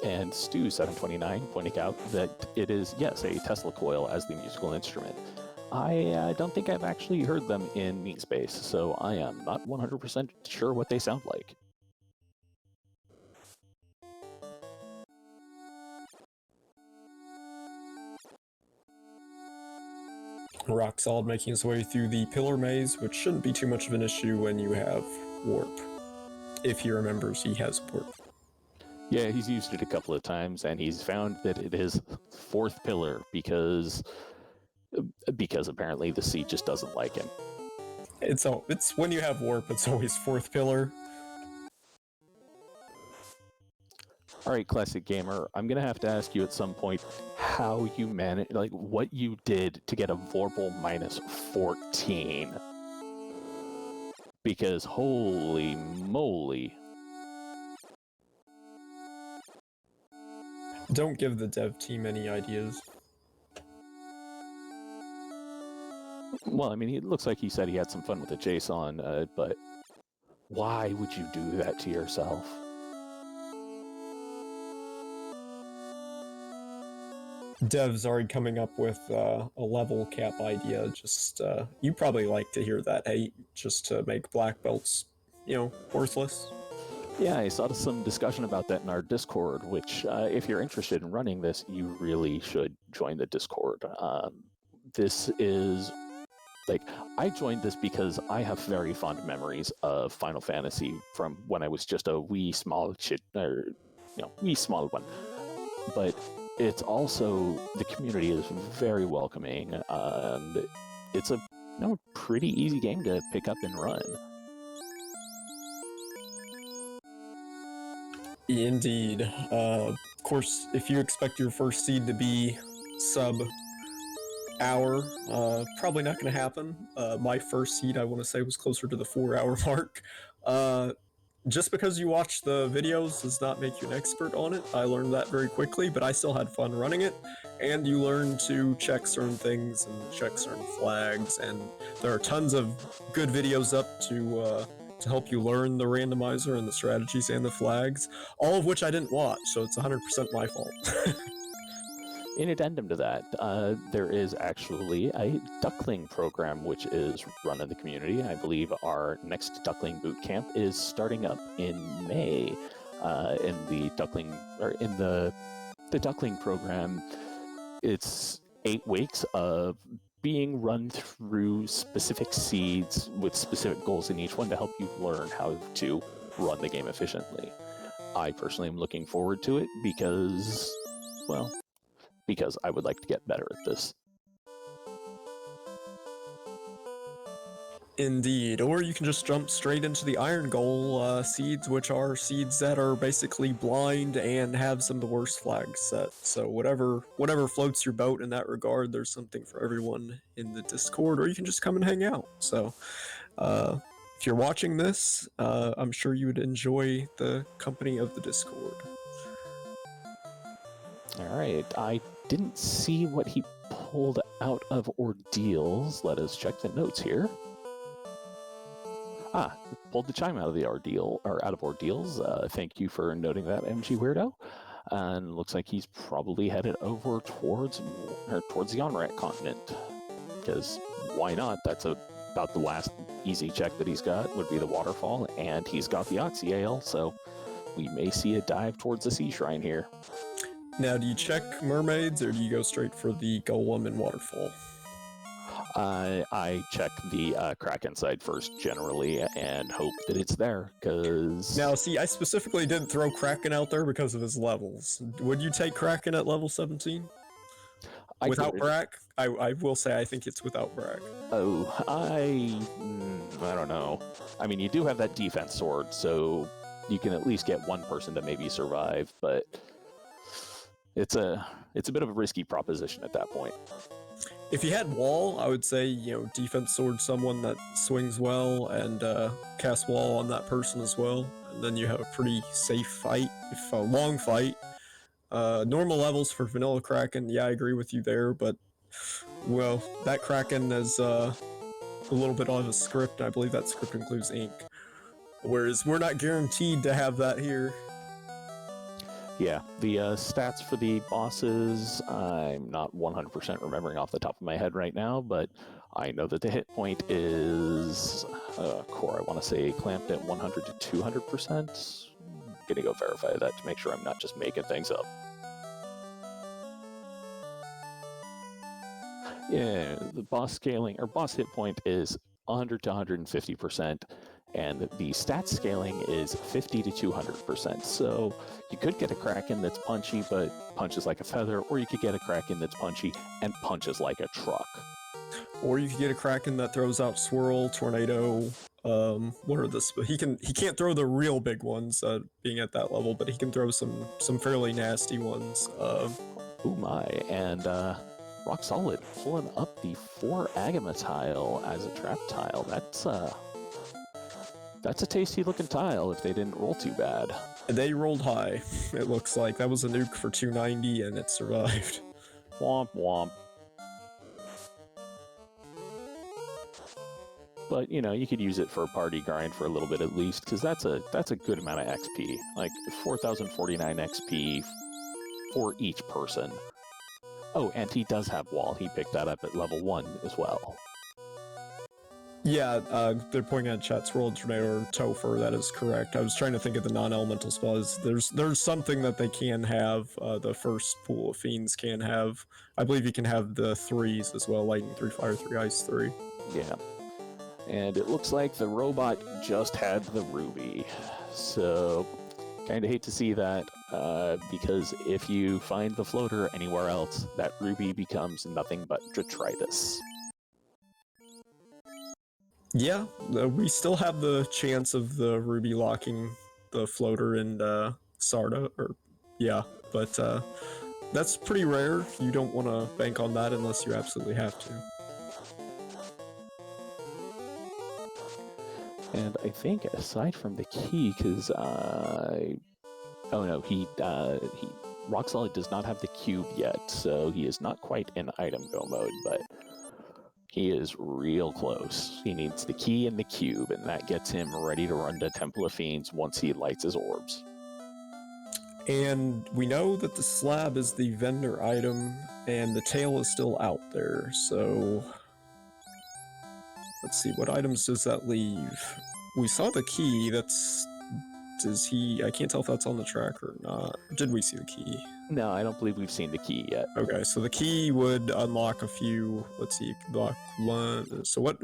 And Stu729 pointing out that it is, yes, a Tesla coil as the musical instrument. I don't think I've actually heard them in Meat Space, so I am not 100% sure what they sound like. Rock Solid making his way through the pillar maze, which shouldn't be too much of an issue when you have warp. If he remembers he has warp. Yeah, he's used it a couple of times, and he's found that it is 4th pillar because apparently the seed just doesn't like him. It's when you have warp, it's always 4th pillar. All right, Classic Gamer, I'm gonna have to ask you at some point how you managed, like what you did to get a Vorpal -14. Because holy moly. Don't give the dev team any ideas. Well, I mean, it looks like he said he had some fun with the JSON, but why would you do that to yourself? Dev's already coming up with a level cap idea. Just you probably like to hear that hate, just to make black belts, worthless. Yeah, I saw some discussion about that in our Discord, which if you're interested in running this, you really should join the Discord. This is, like, I joined this because I have very fond memories of Final Fantasy from when I was just a wee small one. But it's also, the community is very welcoming, and it's a pretty easy game to pick up and run. Indeed. Of course, if you expect your first seed to be sub-hour, probably not going to happen. My first seed, I want to say, was closer to the 4-hour mark. Just because you watch the videos does not make you an expert on it. I learned that very quickly, but I still had fun running it. And you learn to check certain things and check certain flags, and there are tons of good videos up to help you learn the randomizer and the strategies and the flags, all of which I didn't watch, so it's 100% my fault. In addendum to that, there is actually a duckling program which is run in the community. I believe our next duckling boot camp is starting up in May. In the duckling program, it's 8 weeks of being run through specific seeds with specific goals in each one to help you learn how to run the game efficiently. I personally am looking forward to it because I would like to get better at this. Indeed, or you can just jump straight into the Iron Goal seeds, which are seeds that are basically blind and have some of the worst flags set. So whatever floats your boat in that regard, there's something for everyone in the Discord, or you can just come and hang out. So if you're watching this, I'm sure you would enjoy the company of the Discord. All right, I didn't see what he pulled out of ordeals. Let us check the notes here. Pulled the chime out of the ordeals. Thank you for noting that, MG Weirdo. And looks like he's probably headed over towards the Onrat continent. Because why not? That's about the last easy check that he's got would be the waterfall, and he's got the Oxy Ale, so we may see a dive towards the Sea Shrine here. Now, do you check mermaids, or do you go straight for the Golem and waterfall? I check the Kraken side first, generally, and hope that it's there, because... Now, see, I specifically didn't throw Kraken out there because of his levels. Would you take Kraken at level 17? Without Brack? I will say I think it's without Brack. Oh, I don't know. I mean, you do have that defense sword, so you can at least get one person to maybe survive, but it's a bit of a risky proposition at that point. If he had wall, I would say, you know, defense sword someone that swings well and cast wall on that person as well. And then you have a pretty safe fight, if a long fight. Normal levels for vanilla Kraken, yeah, I agree with you there, but well, that Kraken is a little bit on a script. I believe that script includes ink. Whereas we're not guaranteed to have that here. Yeah, the stats for the bosses, I'm not 100% remembering off the top of my head right now, but I know that the hit point is core, I want to say clamped at 100 to 200%. Gonna go verify that to make sure I'm not just making things up. Yeah, the boss scaling or boss hit point is 100 to 150%, and the stat scaling is 50 to 200%. So you could get a Kraken that's punchy but punches like a feather, or you could get a Kraken that's punchy and punches like a truck. Or you could get a Kraken that throws out Swirl, Tornado. What are this? He can't throw the real big ones, being at that level, but he can throw some fairly nasty ones. Oh my! And Rock Solid pulling up the 4 Agama tile as a trap tile. That's a tasty looking tile if they didn't roll too bad. They rolled high. It looks like that was a nuke for 290 and it survived. Womp womp. But you know, you could use it for a party grind for a little bit at least, because that's a good amount of XP. Like 4,049 XP for each person. Oh, and he does have wall. He picked that up at level 1 as well. Yeah, they're pointing at chat Swirl, Tornado, or Topher. That is correct. I was trying to think of the non-elemental spells. There's something that they can have. The first pool of fiends can have. I believe you can have the 3s as well. Lightning 3, Fire 3, Ice 3. Yeah. And it looks like the robot just had the ruby. So, kind of hate to see that, because if you find the floater anywhere else, that ruby becomes nothing but detritus. Yeah, we still have the chance of the ruby locking the floater and Sarda, or yeah, but that's pretty rare. You don't want to bank on that unless you absolutely have to. And I think aside from the key, because oh no, Rock Solid does not have the cube yet, so he is not quite in item go mode, but he is real close. He needs the key and the cube, and that gets him ready to run to Temple of Fiends once he lights his orbs. And we know that the slab is the vendor item, and the tail is still out there, so let's see, what items does that leave? We saw the key. I can't tell if that's on the track or not. Did we see the key? No, I don't believe we've seen the key yet. Okay, so the key would unlock a few. Let's see, you can block one. So what?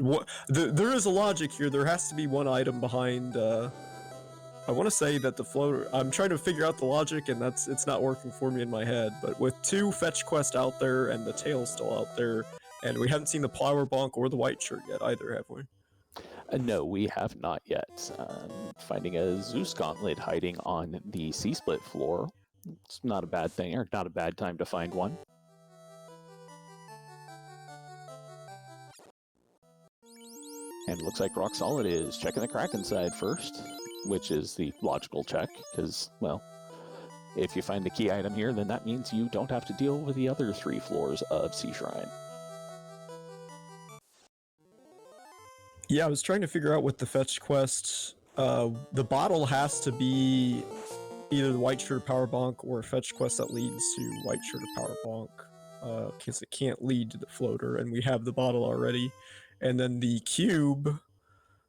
There is a logic here. There has to be one item behind. I want to say that the floater. I'm trying to figure out the logic, and it's not working for me in my head. But with 2 fetch quests out there and the tail still out there, and we haven't seen the Plower Bonk or the White Shirt yet either, have we? No, we have not yet. Finding a Zeus Gauntlet hiding on the C-split floor. It's not a bad thing, or not a bad time to find one. And it looks like Rock Solid is checking the Kraken side first, which is the logical check, because, well, if you find the key item here, then that means you don't have to deal with the other 3 floors of Sea Shrine. Yeah, I was trying to figure out with the fetch quest. The bottle has to be either the White Shirt Power Bonk or a fetch quest that leads to White Shirt or Power Bonk, because it can't lead to the floater, and we have the bottle already. And then the cube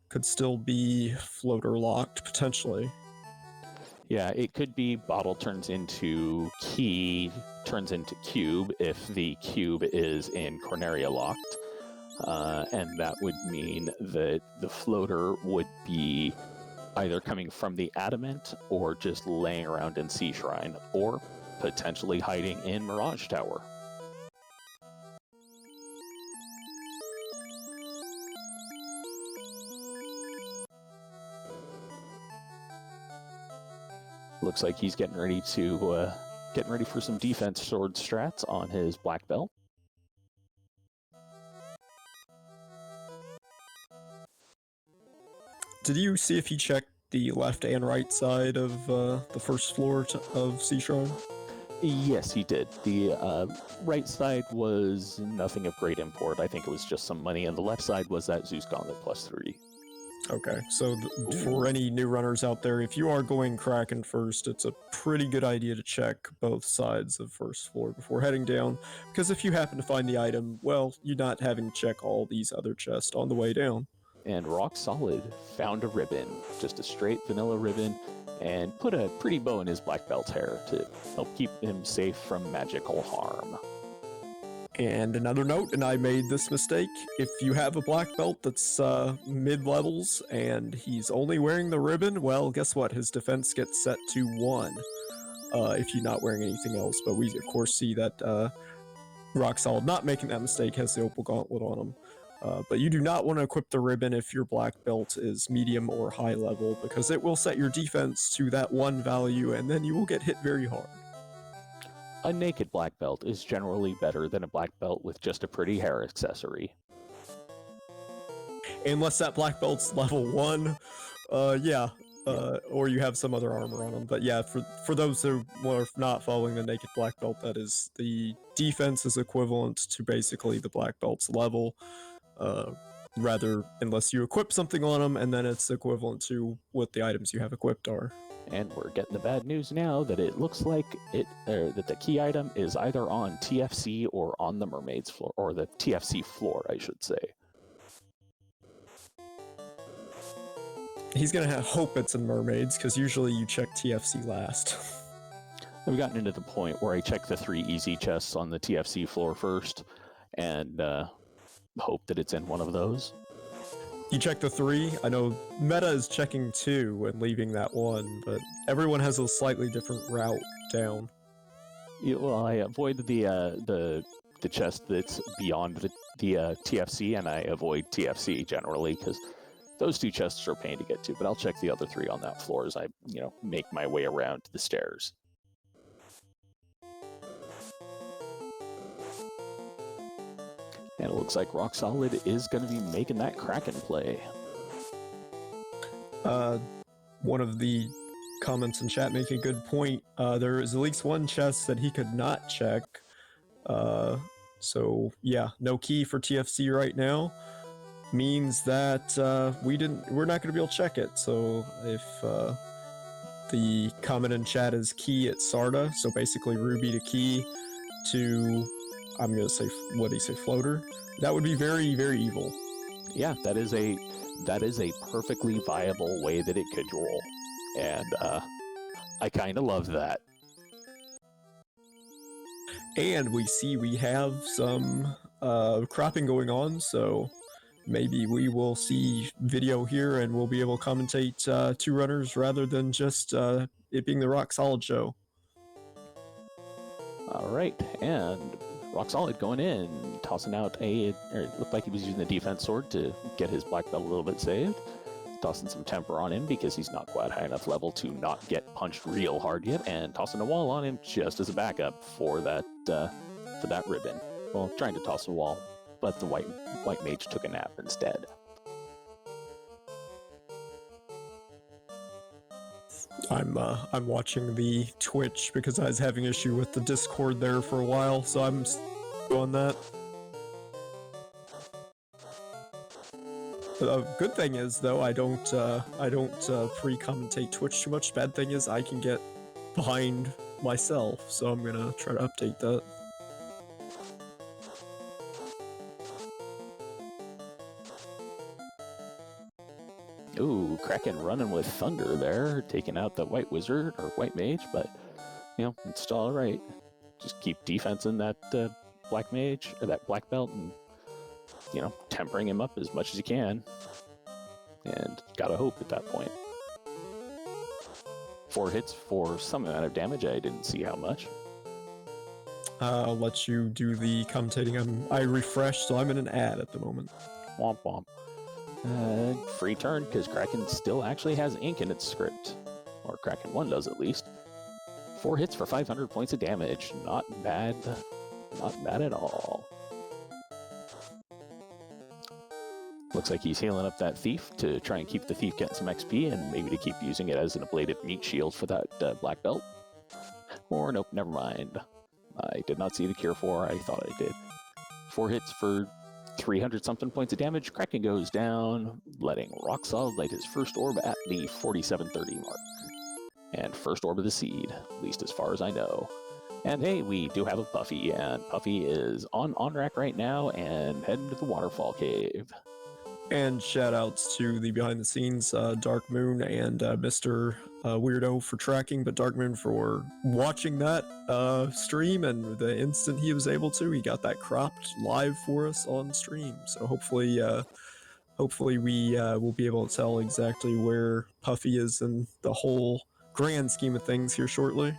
could still be floater locked, potentially. Yeah, it could be bottle turns into key, turns into cube if the cube is in Corneria locked. And that would mean that the floater would be either coming from the adamant or just laying around in Sea Shrine, or potentially hiding in Mirage Tower. Looks like he's getting ready for some defense sword strats on his black belt. Did you see if he checked the left and right side of the first floor of Sea Shrine? Yes, he did. The right side was nothing of great import. I think it was just some money, and the left side was that Zeus Gauntlet +3. Okay, so for any new runners out there, if you are going Kraken first, it's a pretty good idea to check both sides of first floor before heading down, because if you happen to find the item, well, you're not having to check all these other chests on the way down. And Rock Solid found a ribbon, just a straight vanilla ribbon, and put a pretty bow in his black belt's hair to help keep him safe from magical harm. And another note, and I made this mistake, if you have a black belt that's mid-levels and he's only wearing the ribbon, well, guess what? His defense gets set to 1 if you're not wearing anything else. But we, of course, see that Rock Solid not making that mistake has the Opal Gauntlet on him. But you do not want to equip the ribbon if your black belt is medium or high level, because it will set your defense to that 1 value, and then you will get hit very hard. A naked black belt is generally better than a black belt with just a pretty hair accessory. Unless that black belt's level 1, yeah. Or you have some other armor on them. But yeah, for those who are not following the naked black belt, that is, the defense is equivalent to basically the black belt's level. Rather, unless you equip something on them, and then it's equivalent to what the items you have equipped are. And we're getting the bad news now that it looks like that the key item is either on TFC or on the Mermaid's floor, or the TFC floor, I should say. He's gonna hope it's in Mermaids, because usually you check TFC last. I've gotten into the point where I check the 3 easy chests on the TFC floor first, and hope that it's in one of those. You check the 3. I know Meta is checking 2 and leaving that 1, but everyone has a slightly different route down. Yeah, well, I avoid the chest that's beyond the TFC, and I avoid TFC generally because those 2 chests are a pain to get to. But I'll check the other 3 on that floor as I, make my way around to the stairs. And it looks like Rock Solid is going to be making that Kraken play. One of the comments in chat make a good point. There is at least 1 chest that he could not check. So yeah, no key for TFC right now. Means that we're not going to be able to check it. So if the comment in chat is key at Sarda, so basically Ruby to key to, I'm gonna say, what do you say, floater? That would be very, very evil. Yeah, that is a perfectly viable way that it could roll, and I kind of love that. And we have some cropping going on, so maybe we will see video here and we'll be able to commentate 2 runners rather than just it being the Rock Solid show. All right, and Rock Solid going in, tossing out it looked like he was using the defense sword to get his black belt a little bit saved. Tossing some temper on him because he's not quite high enough level to not get punched real hard yet, and tossing a wall on him just as a backup for that ribbon. Well, trying to toss a wall, but the white mage took a nap instead. I'm watching the Twitch because I was having issue with the Discord there for a while, so I'm on that. The good thing is, though, I don't pre-commentate Twitch too much. Bad thing is I can get behind myself, so I'm gonna try to update that. Ooh, Kraken running with thunder there, taking out the white wizard or white mage, but it's still all right. Just keep defensing that black mage or that black belt, and tempering him up as much as you can. And gotta hope at that point. 4 hits for some amount of damage. I didn't see how much. I'll let you do the commentating. I refreshed, so I'm in an ad at the moment. Womp womp. Free turn, because Kraken still actually has ink in its script. Or Kraken 1 does, at least. 4 hits for 500 points of damage. Not bad. Not bad at all. Looks like he's healing up that thief to try and keep the thief getting some XP and maybe to keep using it as an ablative meat shield for that black belt. Or nope, never mind. I did not see the cure for. I thought I did. 4 hits for 300-something points of damage. Kraken goes down, letting Rock Solid light his first orb at the 4730 mark. And first orb of the seed, at least as far as I know. And hey, we do have a Puffy, and Puffy is on rack right now and heading to the waterfall cave. And shout-outs to the behind-the-scenes Dark Moon and Mr. Weirdo for tracking, but Dark Moon for watching that stream, and the instant he was able to, he got that cropped live for us on stream. So hopefully we will be able to tell exactly where Puffy is in the whole grand scheme of things here shortly.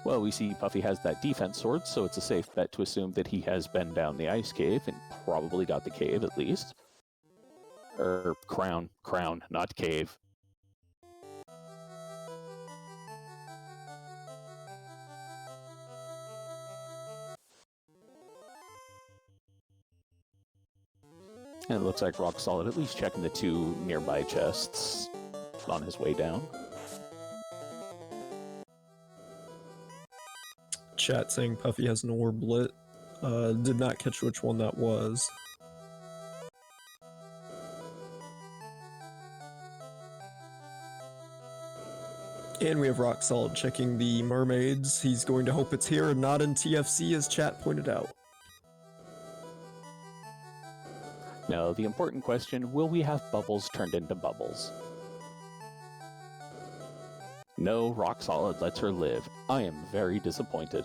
Well, we see Puffy has that defense sword, so it's a safe bet to assume that he has been down the ice cave and probably got the cave at least. Crown, not cave. And it looks like Rock Solid at least checking the 2 nearby chests on his way down. Chat saying Puffy has an orb lit. Did not catch which one that was. And we have Rock Solid checking the mermaids. He's going to hope it's here and not in TFC, as chat pointed out. Now, the important question, will we have bubbles turned into bubbles? No, Rock Solid lets her live. I am very disappointed.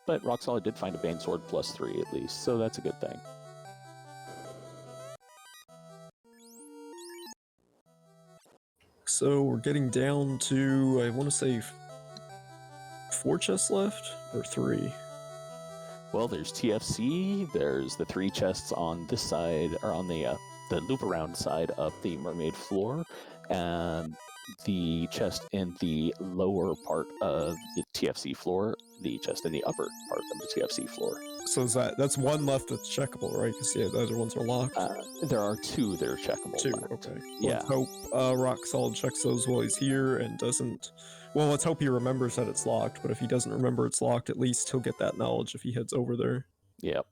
But Rock Solid did find a Bane Sword +3 at least, so that's a good thing. So we're getting down to, I want to say, 4 chests left, or 3? Well, there's TFC, there's the 3 chests on this side, or on the loop around side of the mermaid floor, and the chest in the lower part of the TFC floor, the chest in the upper part of the TFC floor. So is that's 1 left that's checkable, right? Because yeah, the other ones are locked. There are 2 that are checkable. 2, left. okay. Yeah. Let's hope Rock Solid checks those while he's here and doesn't... Well, let's hope he remembers that it's locked, but if he doesn't remember it's locked, at least he'll get that knowledge if he heads over there. Yep.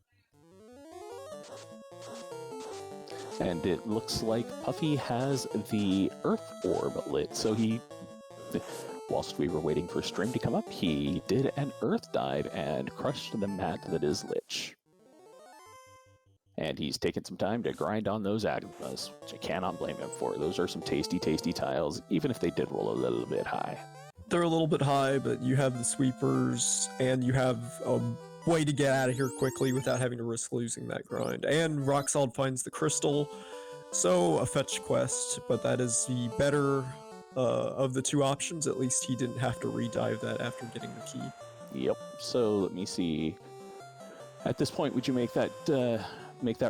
And it looks like Puffy has the Earth Orb lit, so he... Whilst we were waiting for stream to come up, he did an Earth Dive and crushed the mat that is Lich. And he's taken some time to grind on those Agmas, which I cannot blame him for. Those are some tasty, tasty tiles, even if they did roll a little bit high. They're a little bit high, but you have the sweepers, and you have a way to get out of here quickly without having to risk losing that grind. And Rock Solid finds the crystal, so a fetch quest, but that is the better of the 2 options. At least he didn't have to re-dive that after getting the key. Yep. So let me see. At this point, would you make that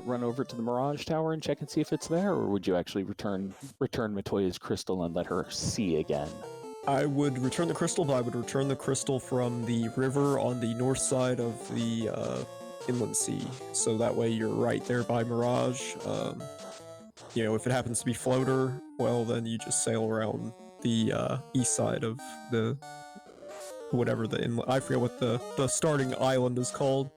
run over to the Mirage Tower and check and see if it's there, or would you actually return Matoya's crystal and let her see again? I would return the crystal, but I would return the crystal from the river on the north side of the inland sea. So that way you're right there by Mirage. You know, if it happens to be floater, well, then you just sail around the east side of the... whatever the inland... I forget what the starting island is called.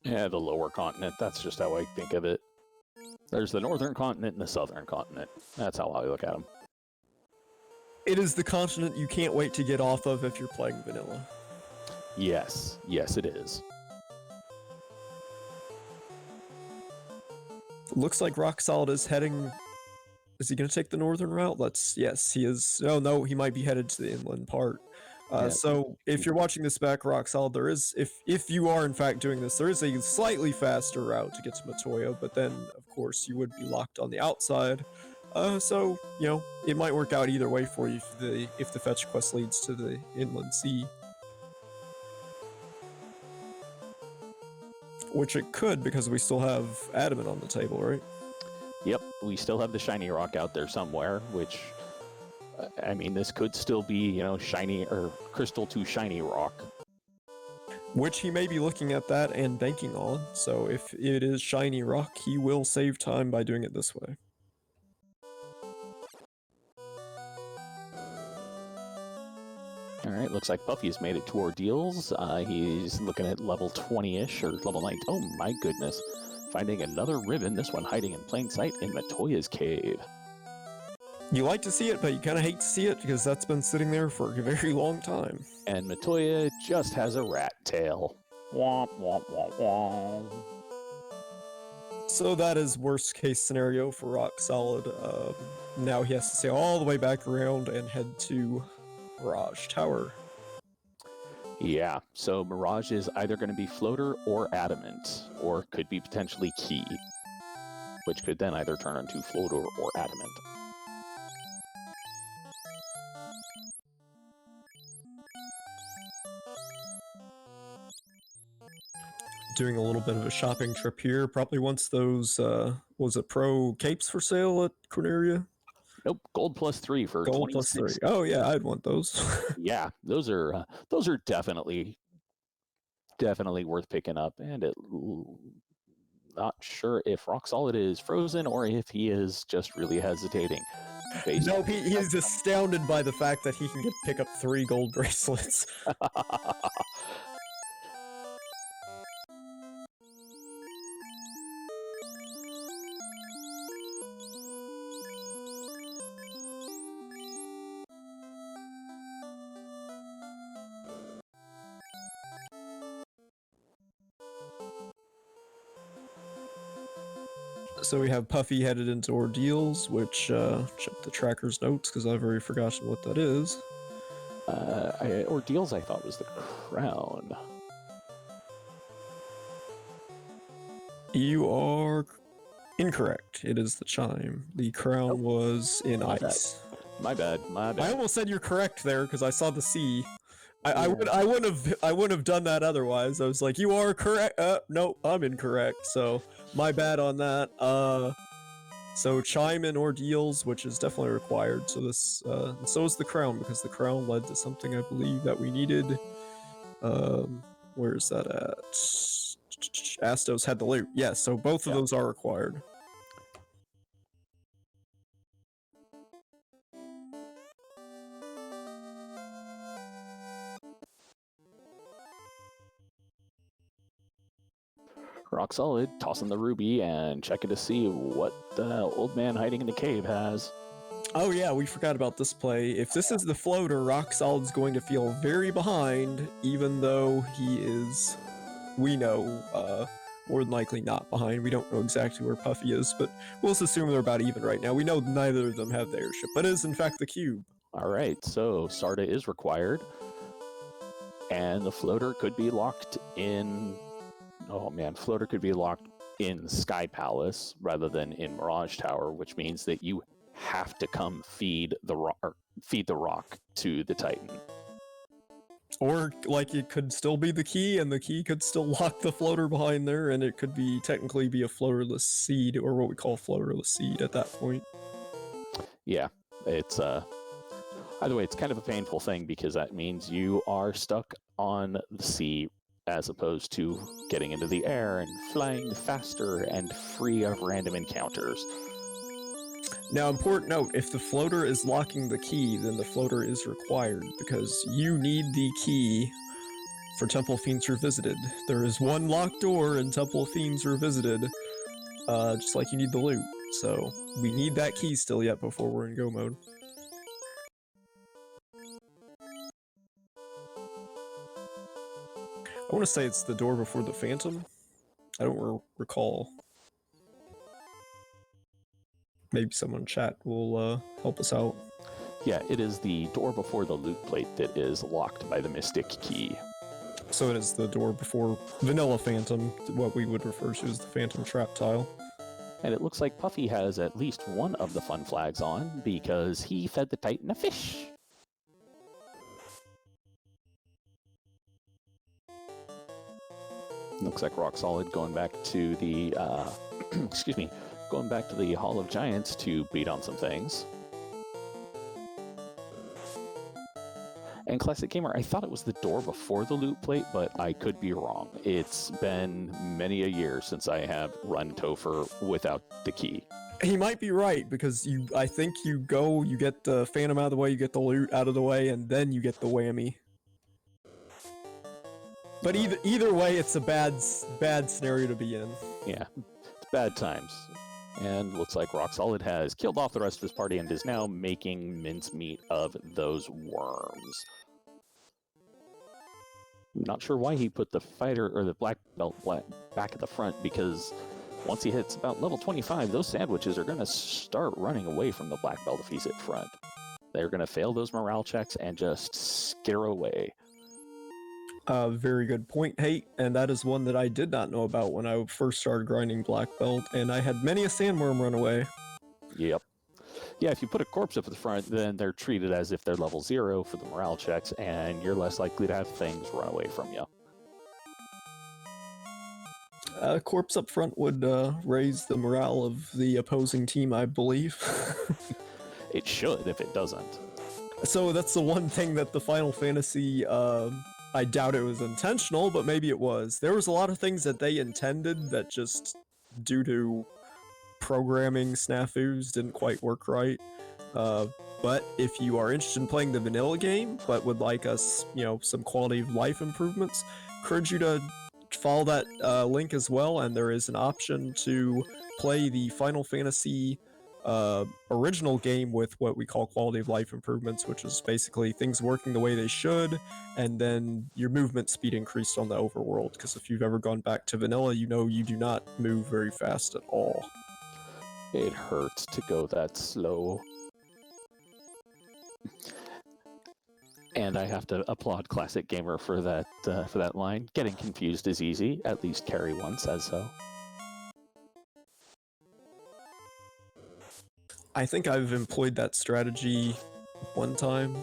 Yeah, the lower continent. That's just how I think of it. There's the northern continent and the southern continent. That's how I look at them. It is the continent you can't wait to get off of if you're playing vanilla. Yes. Yes, it is. Looks like Rock Solid is heading... Is he going to take the northern route? Yes, he is. Oh, no, he might be headed to the inland part. Yeah. So, if you're watching this back, Rock Solid, there is... If you are, in fact, doing this, there is a slightly faster route to get to Matoya, but then, of course, you would be locked on the outside. So, you know, it might work out either way for you if the fetch quest leads to the inland sea. Which it could, because we still have adamant on the table, right? Yep, we still have the shiny rock out there somewhere, which, I mean, this could still be, you know, shiny, or crystal to shiny rock. which he may be looking at that and banking on. So if it is shiny rock, he will save time by doing it this way. Alright, looks like Puffy's made it to Ordeals. He's looking at level 20-ish, or level 9. Oh my goodness. Finding another ribbon, this one hiding in plain sight in Matoya's cave. You like to see it, but you kind of hate to see it because that's been sitting there for a very long time. And Matoya just has a rat tail. Womp, womp, womp, womp. So that is worst case scenario for Rock Solid. Now he has to stay all the way back around and head to Mirage Tower. Yeah, so Mirage is either going to be Floater or Adamant, or could be potentially Key, which could then either turn into Floater or Adamant. Doing a little bit of a shopping trip here. Probably wants those, was it Pro capes for sale at Corneria? Nope, gold +3 for Gold 26. +3. Oh yeah, I'd want those. Yeah, those are definitely worth picking up, and not sure if Rock Solid is frozen or if he is just really hesitating. No, he's astounded by the fact that he can pick up 3 gold bracelets. So we have Puffy headed into Ordeals, which, check the tracker's notes, because I've already forgotten what that is. Ordeals, I thought, was the crown. You are incorrect. It is the chime. The crown was in ice. My bad. I almost said you're correct there, because I saw the C. I wouldn't have done that otherwise. I was like, you are correct. No, I'm incorrect. So my bad on that. So chime and Ordeals, which is definitely required. So this, and so is the crown, because the crown led to something I believe that we needed. Where is that at? Astos had the loot. Yes, so both of those are required. Rock Solid, tossing the ruby and checking to see what the old man hiding in the cave has. Oh yeah, we forgot about this play. If this is the floater, Rock Solid's going to feel very behind, even though he is, we know, more than likely not behind. We don't know exactly where Puffy is, but we'll just assume they're about even right now. We know neither of them have the airship, but it is in fact the cube. Alright, so Sarda is required, and the floater could be locked in... Oh man, floater could be locked in Sky Palace rather than in Mirage Tower, which means that you have to come feed the rock to the Titan. Or, like, it could still be the key, and the key could still lock the floater behind there, and it could be technically be a floaterless seed, or what we call floaterless seed at that point. Yeah, it's either way, it's kind of a painful thing because that means you are stuck on the sea as opposed to getting into the air and flying faster and free of random encounters. Now, important note, if the floater is locking the key, then the floater is required, because you need the key for Temple Fiends Revisited. There is one locked door in Temple Fiends Revisited, just like you need the loot. So, we need that key still yet before we're in go mode. I want to say it's the door before the Phantom. I don't recall. Maybe someone in chat will help us out. Yeah, it is the door before the loot plate that is locked by the Mystic Key. So it is the door before Vanilla Phantom, what we would refer to as the Phantom Trap Tile. And it looks like Puffy has at least one of the fun flags on because he fed the Titan a fish. Looks like Rock Solid going back to the, excuse me, going back to the Hall of Giants to beat on some things. And Classic Gamer, I thought it was the door before the loot plate, but I could be wrong. It's been many a year since I have run Topher without the key. He might be right, because I think you get the Phantom out of the way, you get the loot out of the way, and then you get the whammy. But either way, it's a bad scenario to be in. Yeah, it's bad times. And looks like Rock Solid has killed off the rest of his party and is now making mincemeat of those worms. I'm not sure why he put the fighter or the black belt back at the front, because once he hits about level 25, those sandwiches are going to start running away from the black belt if he's at front. They're going to fail those morale checks and just skitter away. Very good point, Hate, and that is one that I did not know about when I first started grinding Black Belt, and I had many a sandworm run away. Yep. Yeah, if you put a corpse up at the front, then they're treated as if they're level 0 for the morale checks, and you're less likely to have things run away from you. A corpse up front would raise the morale of the opposing team, I believe. It should, if it doesn't. So that's the one thing that the Final Fantasy... I doubt it was intentional, but maybe it was. There was a lot of things that they intended that just, due to programming snafus, didn't quite work right. But if you are interested in playing the vanilla game, but would like us, some quality of life improvements, encourage you to follow that link as well, and there is an option to play the Final Fantasy original game with what we call quality of life improvements, which is basically things working the way they should, and then your movement speed increased on the overworld, because if you've ever gone back to vanilla, you know you do not move very fast at all. It hurts to go that slow. And I have to applaud Classic Gamer for that line. Getting confused is easy, at least Carry One says so. I think I've employed that strategy one time.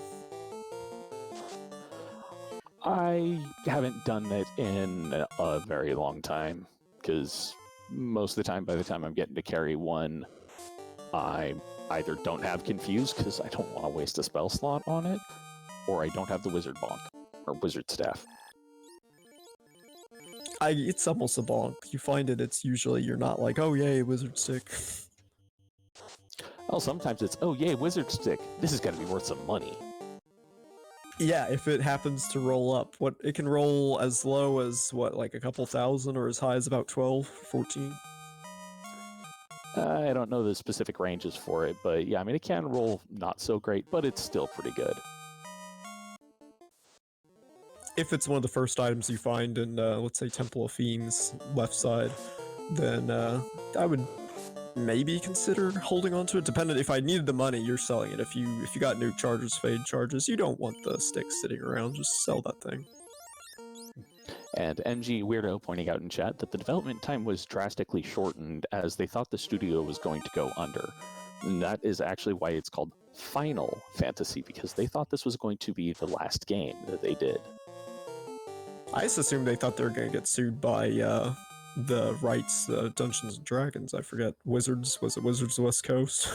I haven't done it in a very long time, because most of the time, by the time I'm getting to Carry One, I either don't have Confuse because I don't want to waste a spell slot on it, or I don't have the Wizard Bonk, or Wizard Staff. It's almost a bonk. You find it's usually you're not like, oh yay, Wizard Stick. Well, sometimes it's, oh yay, Wizard Stick. This is going to be worth some money. Yeah, if it happens to roll up. It can roll as low as, like a couple thousand, or as high as about 12, 14? I don't know the specific ranges for it, but yeah, I mean, it can roll not so great, but it's still pretty good. If it's one of the first items you find in, let's say, Temple of Fiends, left side, then I would maybe consider holding on to it. Depending, if I needed the money, you're selling it. If you got nuke charges, fade charges, you don't want the stick sitting around. Just sell that thing. And NG Weirdo pointing out in chat that the development time was drastically shortened as they thought the studio was going to go under. And that is actually why it's called Final Fantasy, because they thought this was going to be the last game that they did. I just assumed they thought they were going to get sued by the rights, Dungeons and Dragons. I forget. Wizards? Was it Wizards West Coast?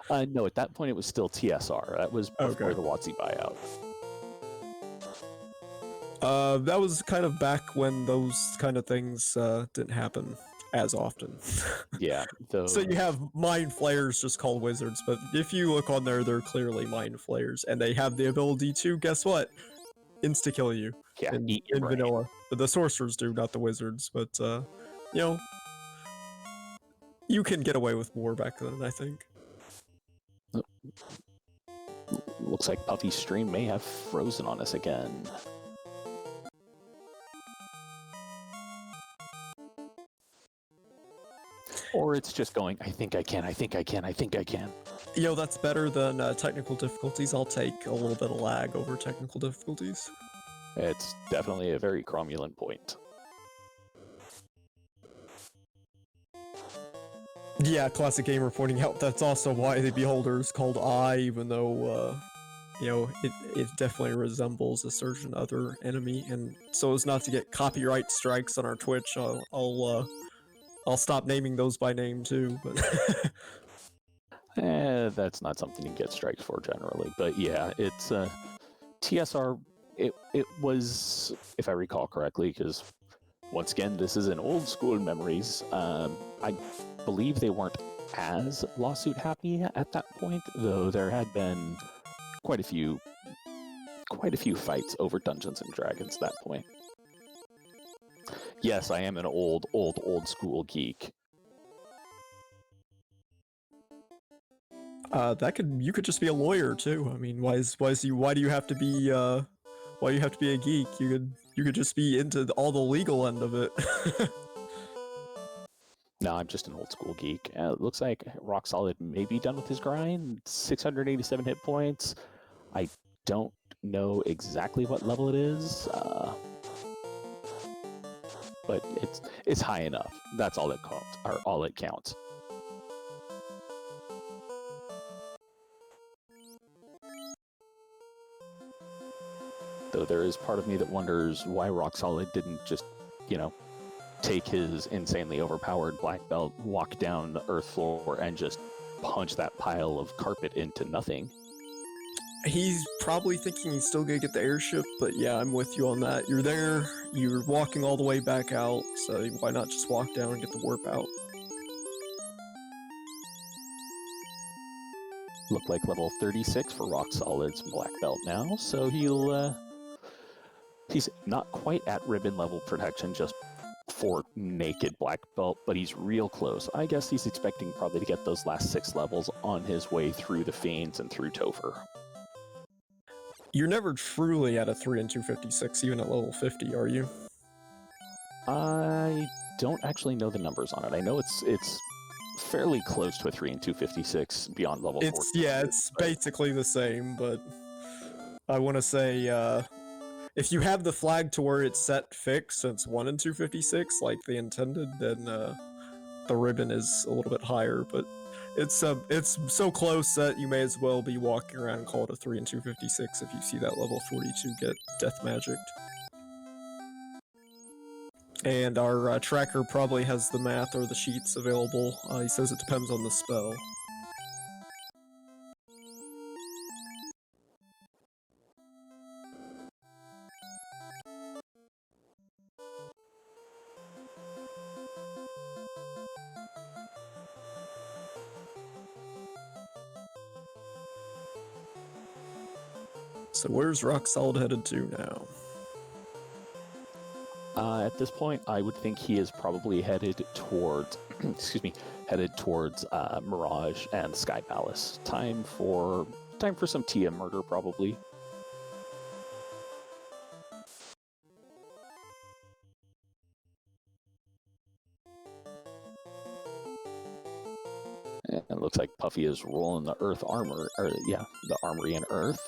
No, at that point it was still TSR. That was before the WotC buyout. That was kind of back when those kind of things didn't happen as often. Yeah. So you have Mind Flayers just called Wizards, but if you look on there, they're clearly Mind Flayers, and they have the ability to, guess what? Insta-kill you. Yeah, in vanilla. But the sorcerers do, not the wizards, but, you can get away with more back then, I think. Looks like Puffy's stream may have frozen on us again. Or it's just going, I think I can, I think I can, I think I can. That's better than technical difficulties. I'll take a little bit of lag over technical difficulties. It's definitely a very cromulent point. Yeah, Classic Gamer pointing out that's also why the Beholder is called Eye, even though, it definitely resembles a certain other enemy, and so as not to get copyright strikes on our Twitch, I'll stop naming those by name too, but... That's not something you get strikes for generally, but yeah, it's TSR, it was, if I recall correctly, because once again, this is an old school memories. I believe they weren't as lawsuit happy at that point, though there had been quite a few fights over Dungeons and Dragons at that point. Yes, I am an old school geek. You could just be a lawyer too. I mean, why do you have to be a geek? You could just be into all the legal end of it. No, I'm just an old school geek. It looks like Rock Solid may be done with his grind. 687 hit points. I don't know exactly what level it is, but it's high enough. That's all it counts. Or all it counts. Though there is part of me that wonders why Rock Solid didn't just, take his insanely overpowered black belt, walk down the earth floor, and just punch that pile of carpet into nothing. He's probably thinking he's still gonna get the airship, but yeah, I'm with you on that. You're there, you're walking all the way back out, so why not just walk down and get the warp out? Look like level 36 for Rock Solid's black belt now, so he's not quite at ribbon level protection just for naked black belt, but he's real close. I guess he's expecting probably to get those last 6 levels on his way through the Fiends and through Topher. You're never truly at a 3 and 256, even at level 50, are you? I don't actually know the numbers on it. I know it's fairly close to a 3 and 256 beyond level 40. It's basically the same, but I want to say, if you have the flag to where it's set fixed, so it's 1 and 256, like they intended, then the ribbon is a little bit higher, but it's so close that you may as well be walking around and call it a 3 and 256 if you see that level 42 get death magicked. And our tracker probably has the math or the sheets available. He says it depends on the spell. So where's Rock Solid headed to now? At this point, I would think he is probably headed towards, Mirage and Sky Palace. Time for some Tia murder, probably. And it looks like Puffy is rolling the Earth armor, the armory in Earth.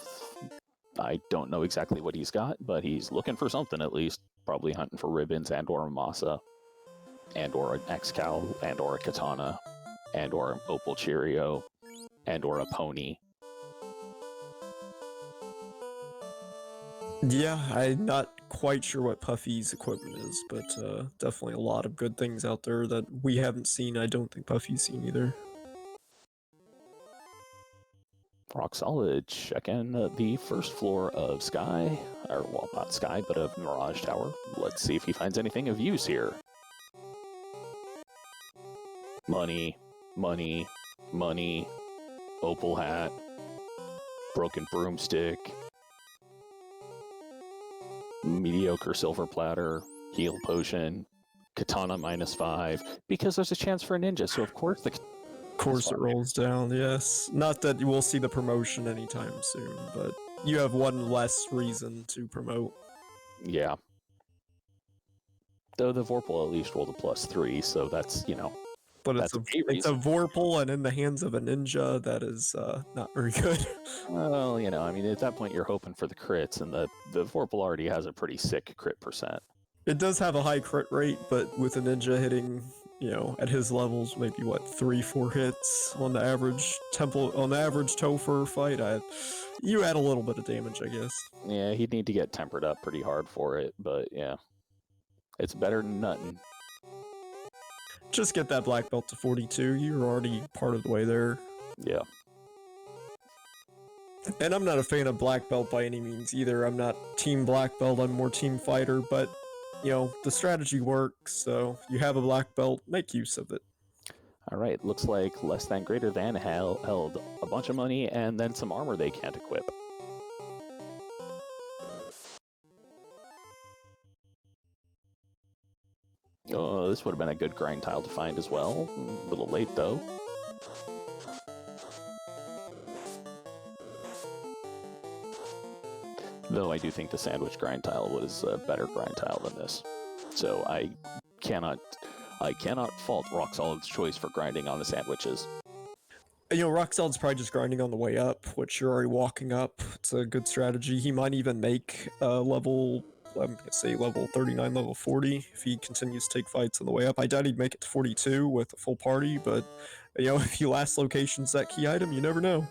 I don't know exactly what he's got, but he's looking for something at least. Probably hunting for ribbons and or a Masa, and or an X-Cow, and or a Katana, and or an Opal Cheerio, and or a pony. Yeah, I'm not quite sure what Puffy's equipment is, but definitely a lot of good things out there that we haven't seen. I don't think Puffy's seen either. Rock Solid, check in the first floor of Sky, or well, not Sky, but of Mirage Tower. Let's see if he finds anything of use here. Money, money, money, opal hat, broken broomstick, mediocre silver platter, heal potion, katana -5, because there's a chance for a ninja, so of course the... Of course it rolls down, yes. Not that you will see the promotion anytime soon, but you have one less reason to promote. Yeah. Though the Vorpal at least rolled a +3, so that's, But it's a Vorpal, and in the hands of a ninja, that is not very good. Well, at that point you're hoping for the crits, and the Vorpal already has a pretty sick crit percent. It does have a high crit rate, but with a ninja hitting, at his levels, maybe 3-4 hits on the average Topher fight, you add a little bit of damage, I guess. Yeah, he'd need to get tempered up pretty hard for it, but yeah. It's better than nothing. Just get that black belt to 42, you're already part of the way there. Yeah. And I'm not a fan of black belt by any means either. I'm not team black belt, I'm more team fighter, but you know, the strategy works, so you have a black belt, make use of it. All right, looks like less than greater than held a bunch of money and then some armor they can't equip. Oh, this would have been a good grind tile to find as well. A little late though. Though I do think the sandwich grind tile was a better grind tile than this. So I cannot fault Rock Solid's choice for grinding on the sandwiches. You know, Rock Solid's probably just grinding on the way up, which you're already walking up. It's a good strategy. He might even make level, I'm gonna say level 39, level 40 if he continues to take fights on the way up. I doubt he'd make it to 42 with a full party, but you know, if he last locations that key item, you never know.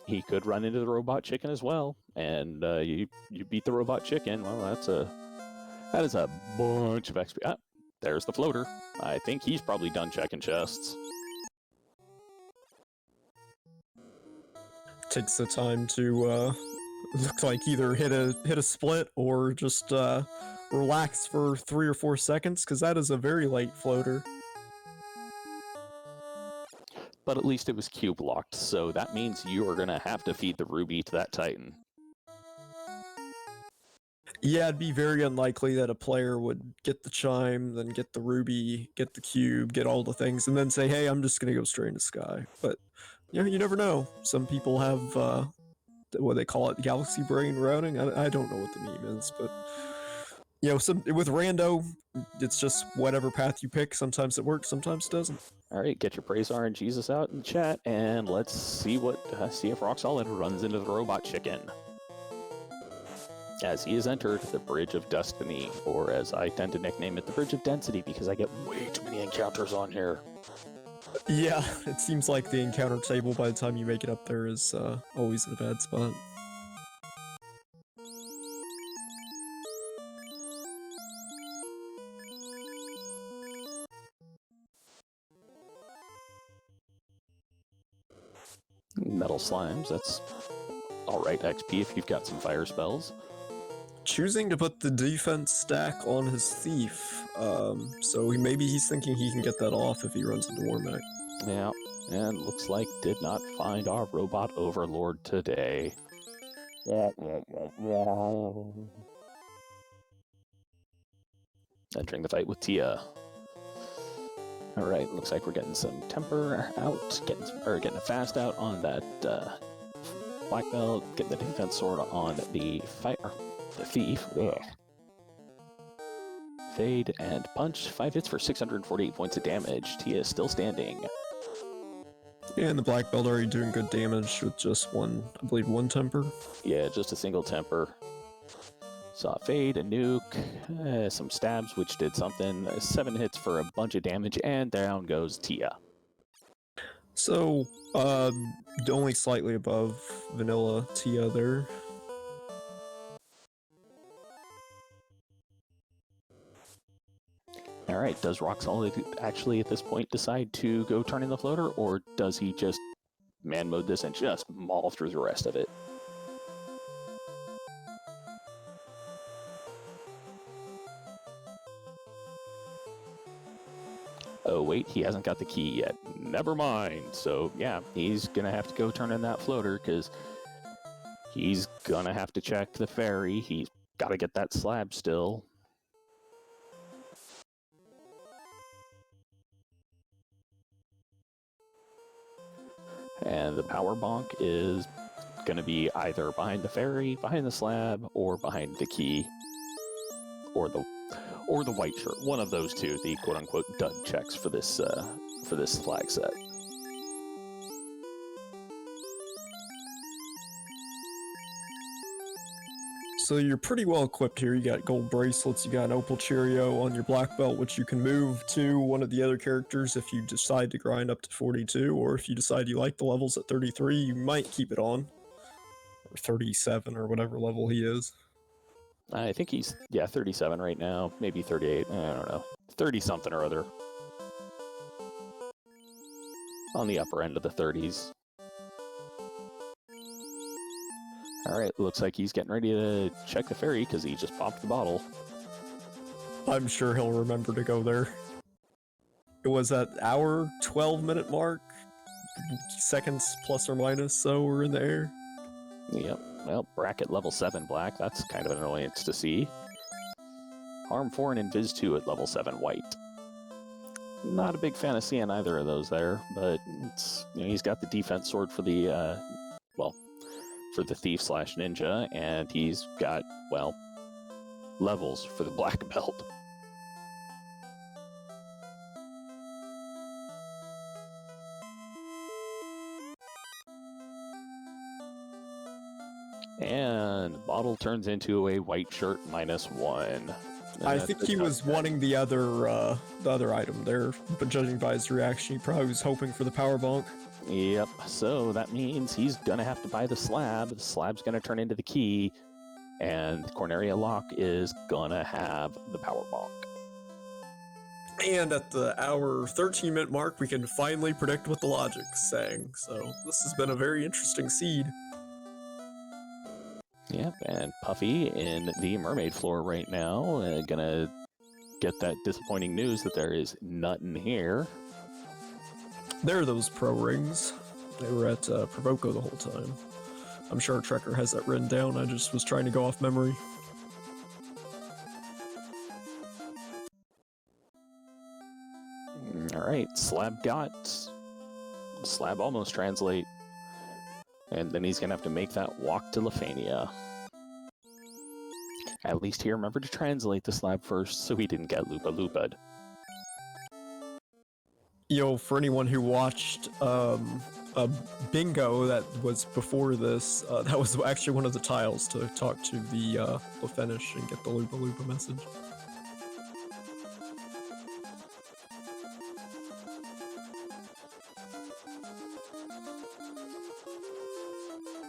He could run into the robot chicken as well, and you beat the robot chicken. Well, that is a bunch of XP. Ah, there's the floater. I think he's probably done checking chests. Takes the time to look like either hit a split or just relax for 3 or 4 seconds, because that is a very light floater. But at least it was cube locked, so that means you are gonna have to feed the ruby to that Titan. Yeah, it'd be very unlikely that a player would get the chime, then get the ruby, get the cube, get all the things, and then say, hey, I'm just gonna go straight into Sky. But you know, you never know. Some people have what they call it, galaxy brain routing. I don't know what the meme is, but you know, with rando, it's just whatever path you pick. Sometimes it works, sometimes it doesn't. All right, get your praise RNGesus out in the chat, and let's see if Rock Solid runs into the robot chicken. As he has entered the Bridge of Destiny, or as I tend to nickname it, the Bridge of Density, because I get way too many encounters on here. Yeah, it seems like the encounter table by the time you make it up there is always in a bad spot. Metal slimes, that's alright XP if you've got some fire spells. Choosing to put the defense stack on his thief, so maybe he's thinking he can get that off if he runs into Warmac. Yeah, and looks like did not find our robot overlord today. Entering the fight with Tia. Alright, looks like we're getting some temper out, getting a fast out on that black belt, getting the defense sword on the thief. Ugh. Fade and punch. 5 hits for 648 points of damage. Tia is still standing. Yeah, and the black belt already doing good damage with just one, I believe, one temper. Yeah, just a single temper. Saw a fade, a nuke, some stabs, which did something. 7 hits for a bunch of damage, and down goes Tia. So, only slightly above vanilla Tia there. Alright, does Rock Solid actually at this point decide to go turn in the floater, or does he just man mode this and just maul through the rest of it? Oh wait, he hasn't got the key yet. Never mind. So yeah, he's gonna have to go turn in that floater, because he's gonna have to check the ferry. He's gotta get that slab still. And the power bonk is going to be either behind the ferry, behind the slab, or behind the key, or the white shirt. One of those two, the quote-unquote dud checks for this flag set. So you're pretty well equipped here. You got gold bracelets, you got an opal Cheerio on your black belt, which you can move to one of the other characters if you decide to grind up to 42, or if you decide you like the levels at 33, you might keep it on. Or 37, or whatever level he is. I think he's, 37 right now, maybe 38, I don't know. 30-something or other. On the upper end of the 30s. All right, looks like he's getting ready to check the ferry because he just popped the bottle. I'm sure he'll remember to go there. It was at our 12-minute mark, seconds plus or minus, so we're in the air. Yep, well, bracket level 7 black, that's kind of an annoyance to see. Harm 4 and Invis 2 at level 7 white. Not a big fan of seeing either of those there, but it's, you know, he's got the defense sword for the, for the thief / ninja, and he's got, well, levels for the black belt. And bottle turns into a white shirt -1. I think he was wanting the other item there, but judging by his reaction, he probably was hoping for the power bonk. Yep, so that means he's gonna have to buy the slab. The slab's gonna turn into the key, and Corneria Lock is gonna have the power bonk. And at the hour 13-minute mark, we can finally predict what the logic's saying. So this has been a very interesting seed. Yep, and Puffy in the mermaid floor right now, gonna get that disappointing news that there is nothing here. There are those pro rings. They were at Provoco the whole time. I'm sure Trekker has that written down. I just was trying to go off memory. All right, slab got. Slab almost translate. And then he's going to have to make that walk to Lefania. At least he remembered to translate the slab first, so he didn't get Lupa-Lupa'd. Yo, for anyone who watched a bingo that was before this, that was actually one of the tiles to talk to the finish and get the Lupa-Lupa message.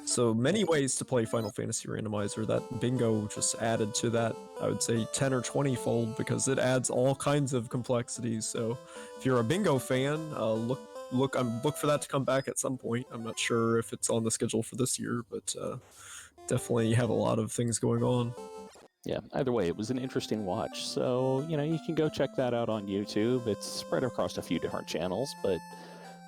So many ways to play Final Fantasy Randomizer. That bingo just added to that, I would say 10 or 20-fold, because it adds all kinds of complexities. So if you're a bingo fan, look for that to come back at some point. I'm not sure if it's on the schedule for this year, but definitely have a lot of things going on. Yeah, either way, it was an interesting watch. So, you know, you can go check that out on YouTube. It's spread across a few different channels, but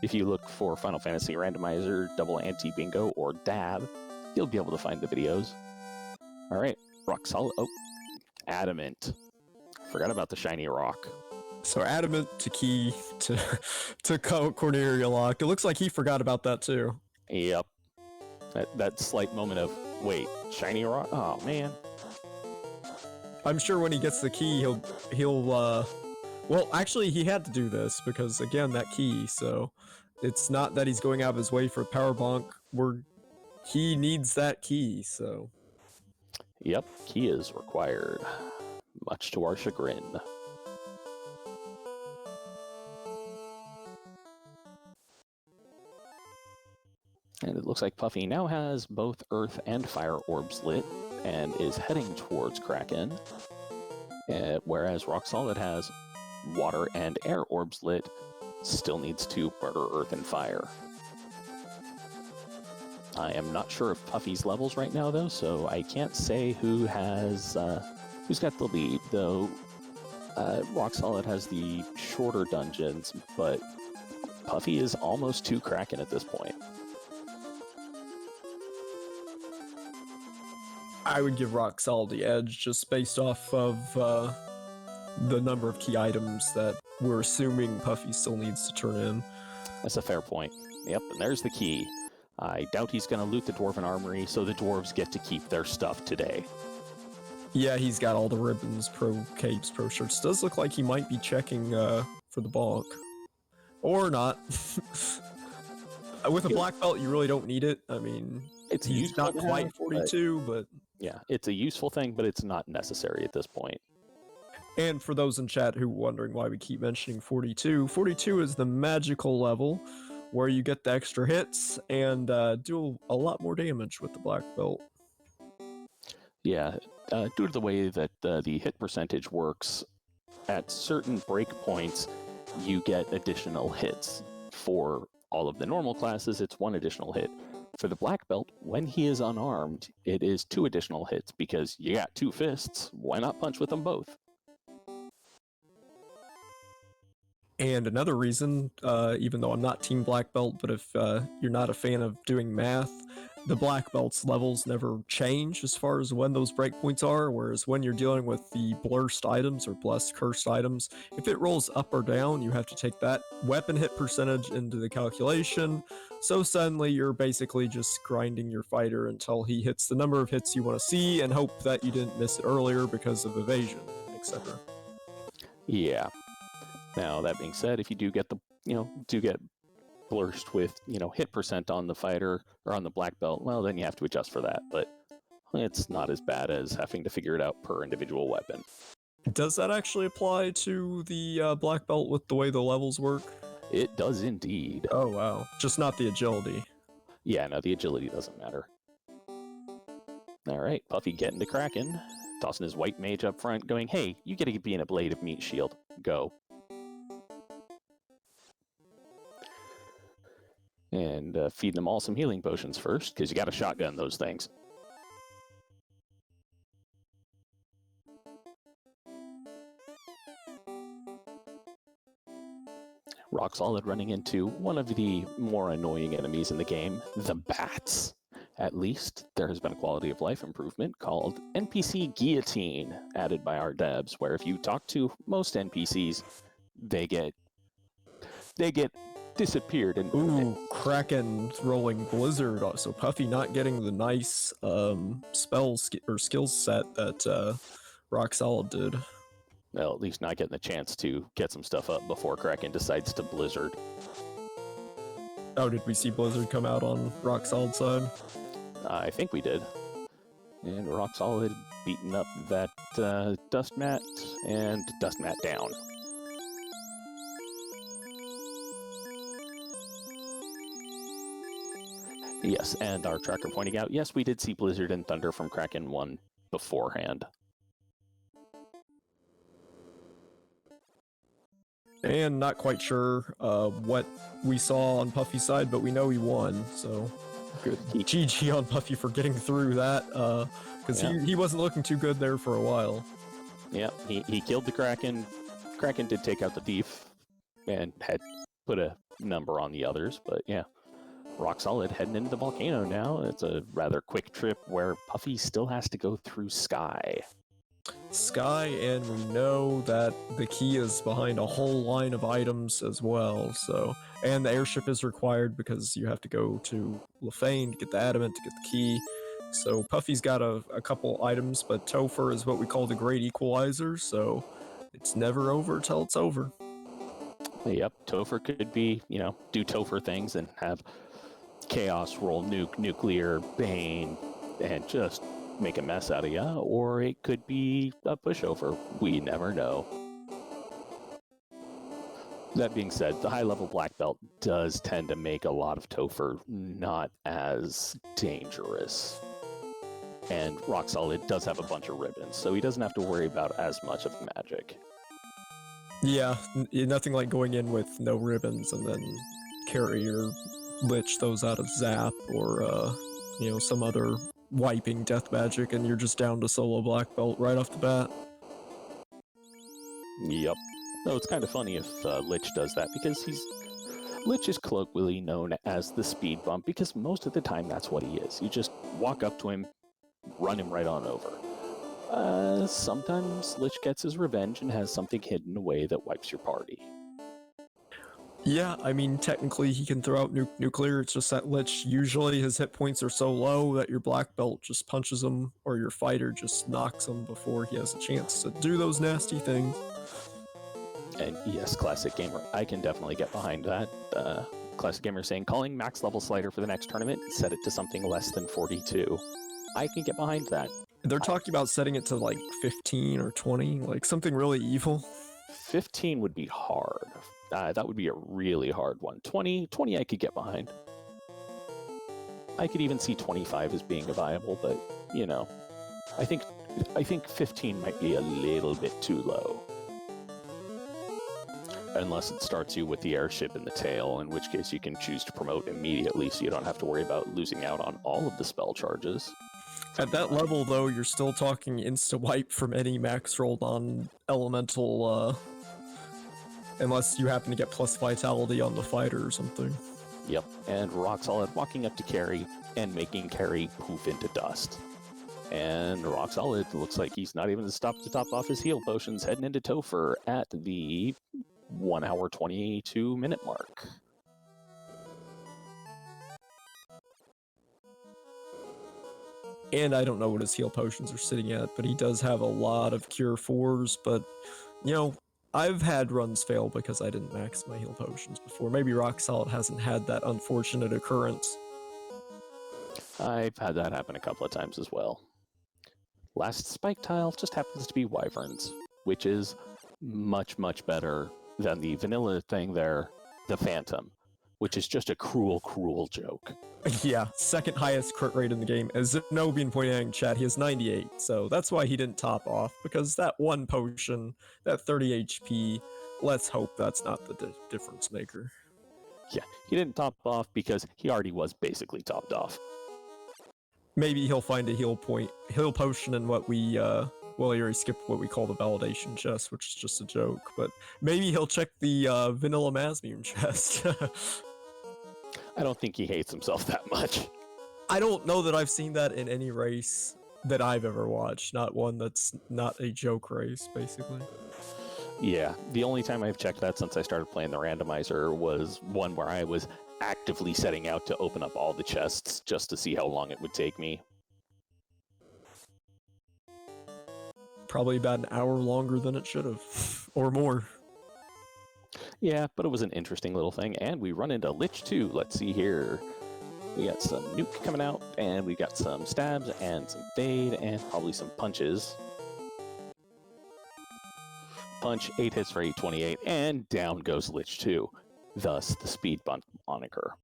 if you look for Final Fantasy Randomizer, Double Anti-Bingo, or DAB, you'll be able to find the videos. All right, rock solid. Oh, adamant. Forgot about the shiny rock. So adamant to key to Corneria Lock. It looks like he forgot about that too. Yep. That slight moment of, wait, shiny rock? Oh, man. I'm sure when he gets the key, he'll well, actually, he had to do this because, again, that key, so it's not that he's going out of his way for power bonk. He needs that key, so. Yep, key is required, much to our chagrin. And it looks like Puffy now has both earth and fire orbs lit and is heading towards Kraken, whereas Rock Solid has water and air orbs lit, still needs to murder earth and fire. I am not sure of Puffy's levels right now though, so I can't say who's got the lead, though Rock Solid has the shorter dungeons, but Puffy is almost to Kraken at this point. I would give Rock Solid the edge just based off of the number of key items that we're assuming Puffy still needs to turn in. That's a fair point. Yep, and there's the key. I doubt he's going to loot the Dwarven Armory, so the dwarves get to keep their stuff today. Yeah, he's got all the ribbons, pro capes, pro shirts. Does look like he might be checking for the bulk. Or not. With a black belt, you really don't need it. I mean, he's not quite 42, but... Yeah, it's a useful thing, but it's not necessary at this point. And for those in chat who are wondering why we keep mentioning 42, 42 is the magical level where you get the extra hits and do a lot more damage with the black belt. Yeah, due to the way that the hit percentage works, at certain breakpoints, you get additional hits. For all of the normal classes, it's one additional hit. For the black belt, when he is unarmed, it is 2 additional hits because you got 2 fists. Why not punch with them both? And another reason, even though I'm not Team Black Belt, but if you're not a fan of doing math, the Black Belt's levels never change as far as when those breakpoints are, whereas when you're dealing with the blessed items or blessed cursed items, if it rolls up or down, you have to take that weapon hit percentage into the calculation. So suddenly you're basically just grinding your fighter until he hits the number of hits you want to see and hope that you didn't miss it earlier because of evasion, etc. Yeah. Now, that being said, if you do get blurst with, hit percent on the fighter or on the black belt, well, then you have to adjust for that. But it's not as bad as having to figure it out per individual weapon. Does that actually apply to the black belt with the way the levels work? It does indeed. Oh, wow. Just not the agility. Yeah, no, the agility doesn't matter. All right, Puffy getting to Kraken, tossing his white mage up front, going, hey, you get to be in a blade of meat shield. Go. And feeding them all some healing potions first, because you got to shotgun those things. Rock Solid running into one of the more annoying enemies in the game, the bats. At least there has been a quality of life improvement called NPC Guillotine added by our devs, where if you talk to most NPCs, they get disappeared. And ooh, Kraken rolling Blizzard. So Puffy not getting the nice spells or skill set that Rock Solid did. Well, at least not getting the chance to get some stuff up before Kraken decides to Blizzard. Oh, did we see Blizzard come out on Rock Solid side? I think we did. And Rock Solid beating up that Dust Mat, and Dust Mat down. Yes, and our tracker pointing out, yes, we did see Blizzard and Thunder from Kraken 1 beforehand. And not quite sure what we saw on Puffy's side, but we know he won, so good. GG on Puffy for getting through that, because he wasn't looking too good there for a while. Yeah, he killed the Kraken. Kraken did take out the Thief and had put a number on the others, but yeah. Rock Solid heading into the volcano now. It's a rather quick trip where Puffy still has to go through Sky. Sky, and we know that the key is behind a whole line of items as well, so, and the airship is required because you have to go to Lefane to get the adamant to get the key. So Puffy's got a couple items, but Topher is what we call the great equalizer, so it's never over till it's over. Yep, Topher could be, do Topher things and have Chaos roll nuclear, Bane, and just make a mess out of ya, or it could be a pushover. We never know. That being said, the high-level black belt does tend to make a lot of Topher not as dangerous. And Rock Solid does have a bunch of ribbons, so he doesn't have to worry about as much of magic. Yeah, nothing like going in with no ribbons and then carry or lich those out of zap or, some other wiping death magic, and you're just down to solo black belt right off the bat. Yep. Though it's kind of funny if Lich does that, because Lich is colloquially known as the speed bump, because most of the time that's what he is. You just walk up to him, run him right on over. Sometimes Lich gets his revenge and has something hidden away that wipes your party. Yeah, I mean, technically he can throw out nuclear, it's just that Lich, usually his hit points are so low that your black belt just punches him, or your fighter just knocks him before he has a chance to do those nasty things. And yes, Classic Gamer, I can definitely get behind that. Classic Gamer saying, calling max level slider for the next tournament, set it to something less than 42. I can get behind that. They're talking about setting it to like 15 or 20, like something really evil. 15 would be hard. That would be a really hard one. 20 I could get behind. I could even see 25 as being viable, but, I think 15 might be a little bit too low. unless it starts you with the airship in the tail, in which case you can choose to promote immediately so you don't have to worry about losing out on all of the spell charges. At that level, though, you're still talking insta-wipe from any max roll non-elemental, unless you happen to get plus vitality on the fighter or something. Yep, and Rock Solid walking up to Carrie and making Carrie poof into dust. And Rock Solid looks like he's not even stopped to top off his heal potions, heading into Topher at the 1 hour 22 minute mark. And I don't know what his heal potions are sitting at, but he does have a lot of cure 4s, but, you know, I've had runs fail because I didn't max my heal potions before. Maybe Rock Solid hasn't had that unfortunate occurrence. I've had that happen a couple of times as well. Last spike tile just happens to be Wyverns, which is much, much better than the vanilla thing there, the Phantom, which is just a cruel, cruel joke. Yeah, second highest crit rate in the game. As Zenobin pointed out in chat, he has 98, so that's why he didn't top off, because that one potion, that 30 HP, let's hope that's not the difference maker. Yeah, he didn't top off because he already was basically topped off. Maybe he'll find a heal potion in what we, well, he already skipped what we call the validation chest, which is just a joke, but maybe he'll check the vanilla Masmune chest. I don't think he hates himself that much. I don't know that I've seen that in any race that I've ever watched, not one that's not a joke race, basically. Yeah, the only time I've checked that since I started playing the randomizer was one where I was actively setting out to open up all the chests just to see how long it would take me. Probably about an hour longer than it should have, or more. Yeah, but it was an interesting little thing, and we run into Lich 2. Let's see here. We got some nuke coming out, and we got some stabs, and some fade, and probably some punches. Punch, 8 hits for 828, and down goes Lich 2. Thus, the speed bump moniker.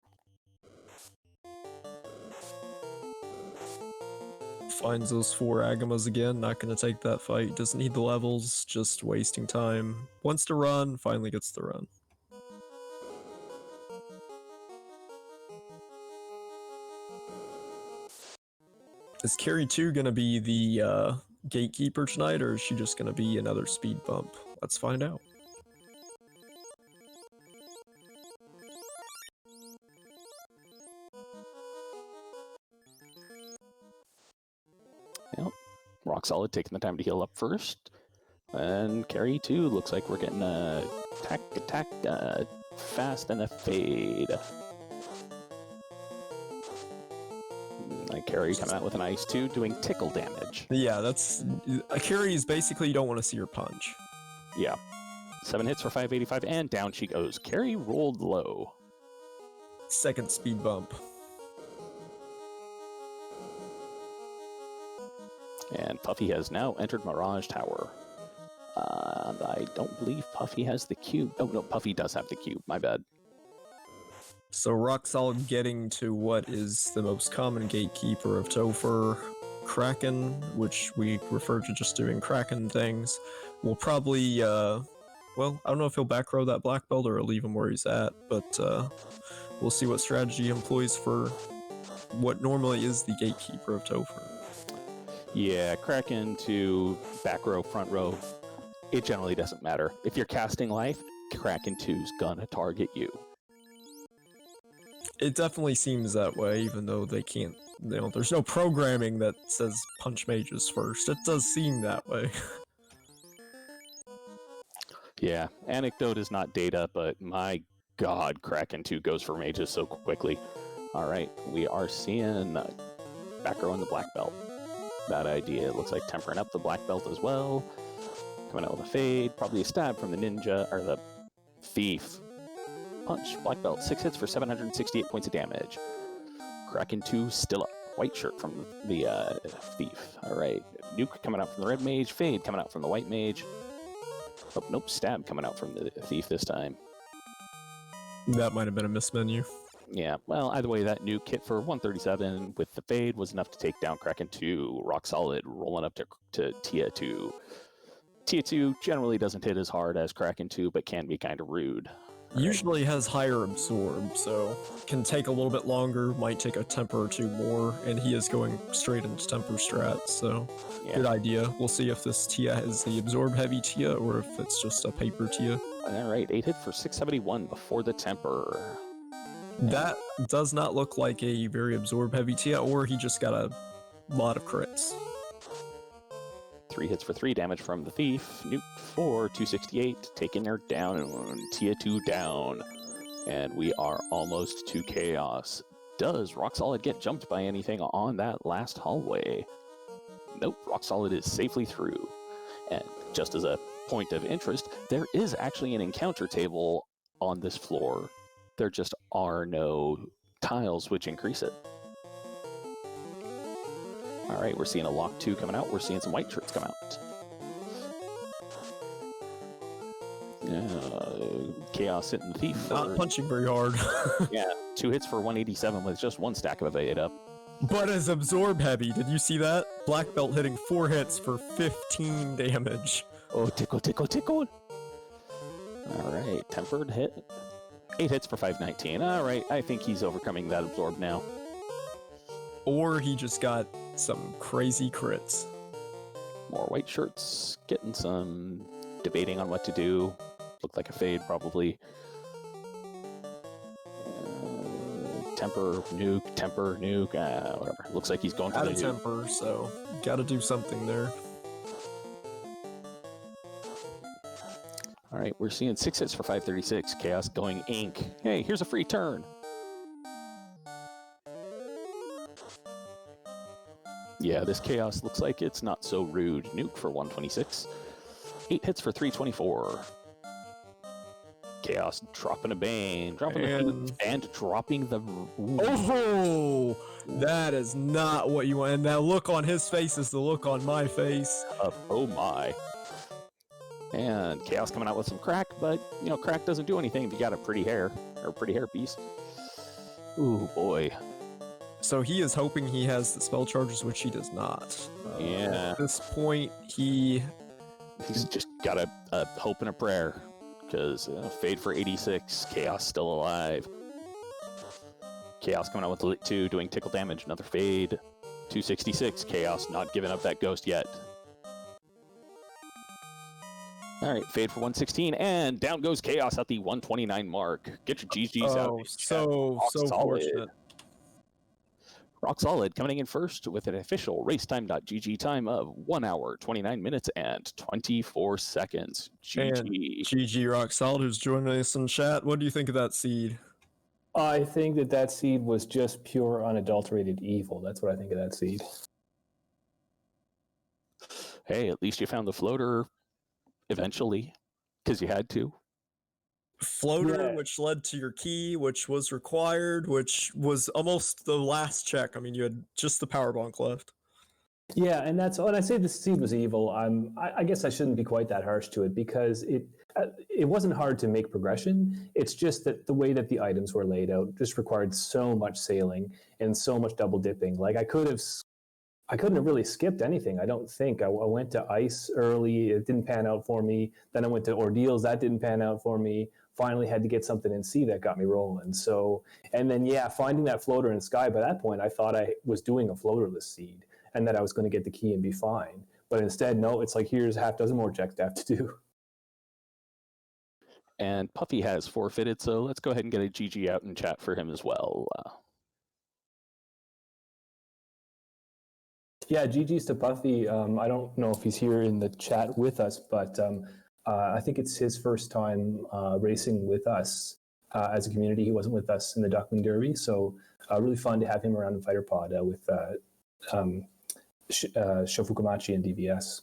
Finds those 4 Agamas again, not gonna take that fight, doesn't need the levels, just wasting time. Wants to run, finally gets the run. Is Carrie 2 gonna be the gatekeeper tonight, or is she just gonna be another speed bump? Let's find out. Yep. Rock Solid taking the time to heal up first. And Carrie 2 looks like we're getting a attack, fast, and a fade. Like Carrie coming out with an ice 2 doing tickle damage. Yeah, that's... Carrie is basically you don't want to see her punch. Yeah. 7 hits for 585, and down she goes. Carrie rolled low. Second speed bump. And Puffy has now entered Mirage Tower. I don't believe Puffy has the cube. Oh, no, Puffy does have the cube. My bad. So Rock Solid getting to what is the most common gatekeeper of Topher, Kraken, which we refer to just doing Kraken things. We'll probably, well, I don't know if he'll back row that black belt or leave him where he's at, but we'll see what strategy he employs for what normally is the gatekeeper of Topher. Yeah, Kraken to back row, front row, it generally doesn't matter. If you're casting life, Kraken 2's gonna target you. It definitely seems that way, even though they can't, you know, there's no programming that says punch mages first. It does seem that way. Yeah, anecdote is not data, but my god, Kraken 2 goes for mages so quickly. Alright, we are seeing back row in the black belt. Bad idea. It looks like tempering up the black belt as well. Coming out with a fade, probably a stab from the ninja, or the thief. Punch, black belt, 6 hits for 768 points of damage. Kraken 2 still up. White shirt from the thief. Alright, nuke coming out from the red mage, fade coming out from the white mage. Oh, nope, stab coming out from the thief this time. That might have been a mismenu. Yeah, well, either way, that nuke hit for 137 with the fade was enough to take down Kraken 2. Rock Solid rolling up to Tia 2. Tia 2 generally doesn't hit as hard as Kraken 2, but can be kind of rude. Usually has higher absorb, so can take a little bit longer, might take a temper or two more, and he is going straight into temper strats, so Yeah. good idea. We'll see if this Tia is the absorb heavy Tia or if it's just a paper Tia. All right, 8 hit for 671 before the temper. That does not look like a very absorb heavy Tia, or he just got a lot of crits. 3 hits for 3 damage from the thief. Nuke for 268, taking her down. Tia 2 down. And we are almost to chaos. Does Rock Solid get jumped by anything on that last hallway? Nope, Rock Solid is safely through. And just as a point of interest, there is actually an encounter table on this floor. There just are no tiles which increase it. All right, we're seeing a lock 2 coming out. We're seeing some white shirts come out. Chaos hitting the thief. Not punching very hard. Yeah, 2 hits for 187 with just 1 stack of evade up. But as absorb heavy, did you see that? Black belt hitting 4 hits for 15 damage. Oh, tickle, tickle, tickle. All right, tempered hit. 8 hits for 519. All right, I think he's overcoming that absorb now. Or he just got some crazy crits. More white shirts, getting some debating on what to do. Looked like a fade, probably. Temper, nuke, whatever. Looks like he's going for Out the of temper, so gotta do something there. All right, we're seeing 6 hits for 536. Chaos going ink. Hey, here's a free turn. Yeah, this Chaos looks like it's not so rude. Nuke for 126. 8 hits for 324. Chaos dropping a bane, dropping and dropping the. Ooh. Oh, that is not what you want. And that look on his face is the look on my face. Oh my. And Chaos coming out with some crack, but you know, crack doesn't do anything if you got a pretty hair or a pretty hairpiece. Ooh boy. So he is hoping he has the spell charges, which he does not. Yeah. At this point, he's just got a hope and a prayer. Because fade for 86, Chaos still alive. Chaos coming out with lit 2, doing tickle damage, another fade. 266, Chaos not giving up that ghost yet. All right, fade for 116, and down goes Chaos at the 129 mark. Get your GGs out. Oh, so fortunate. Rock Solid coming in first with an official racetime.gg time of 1 hour, 29 minutes, and 24 seconds. GG. And GG Rock Solid, who's joining us in chat. What do you think of that seed? I think that seed was just pure, unadulterated evil. That's what I think of that seed. Hey, at least you found the floater eventually, because you had to. Floater, Yeah. which led to your key, which was required, which was almost the last check. I mean, you had just the power bonk left. Yeah, and that's when I say the seed was evil. I guess I shouldn't be quite that harsh to it because it wasn't hard to make progression. It's just that the way that the items were laid out just required so much sailing and so much double dipping. Like I couldn't have really skipped anything. I don't think. I went to ice early. It didn't pan out for me. Then I went to ordeals. That didn't pan out for me. Finally had to get something in C that got me rolling. So, and then, finding that floater in Sky, by that point, I thought I was doing a floaterless seed and that I was going to get the key and be fine. But instead, no, it's like, here's a half dozen more checks to have to do. And Puffy has forfeited, so let's go ahead and get a GG out in chat for him as well. Yeah, GG's to Puffy. I don't know if he's here in the chat with us, but I think it's his first time racing with us as a community. He wasn't with us in the Duckling Derby, so really fun to have him around in Fighter Pod with Shofukumachi and DVS.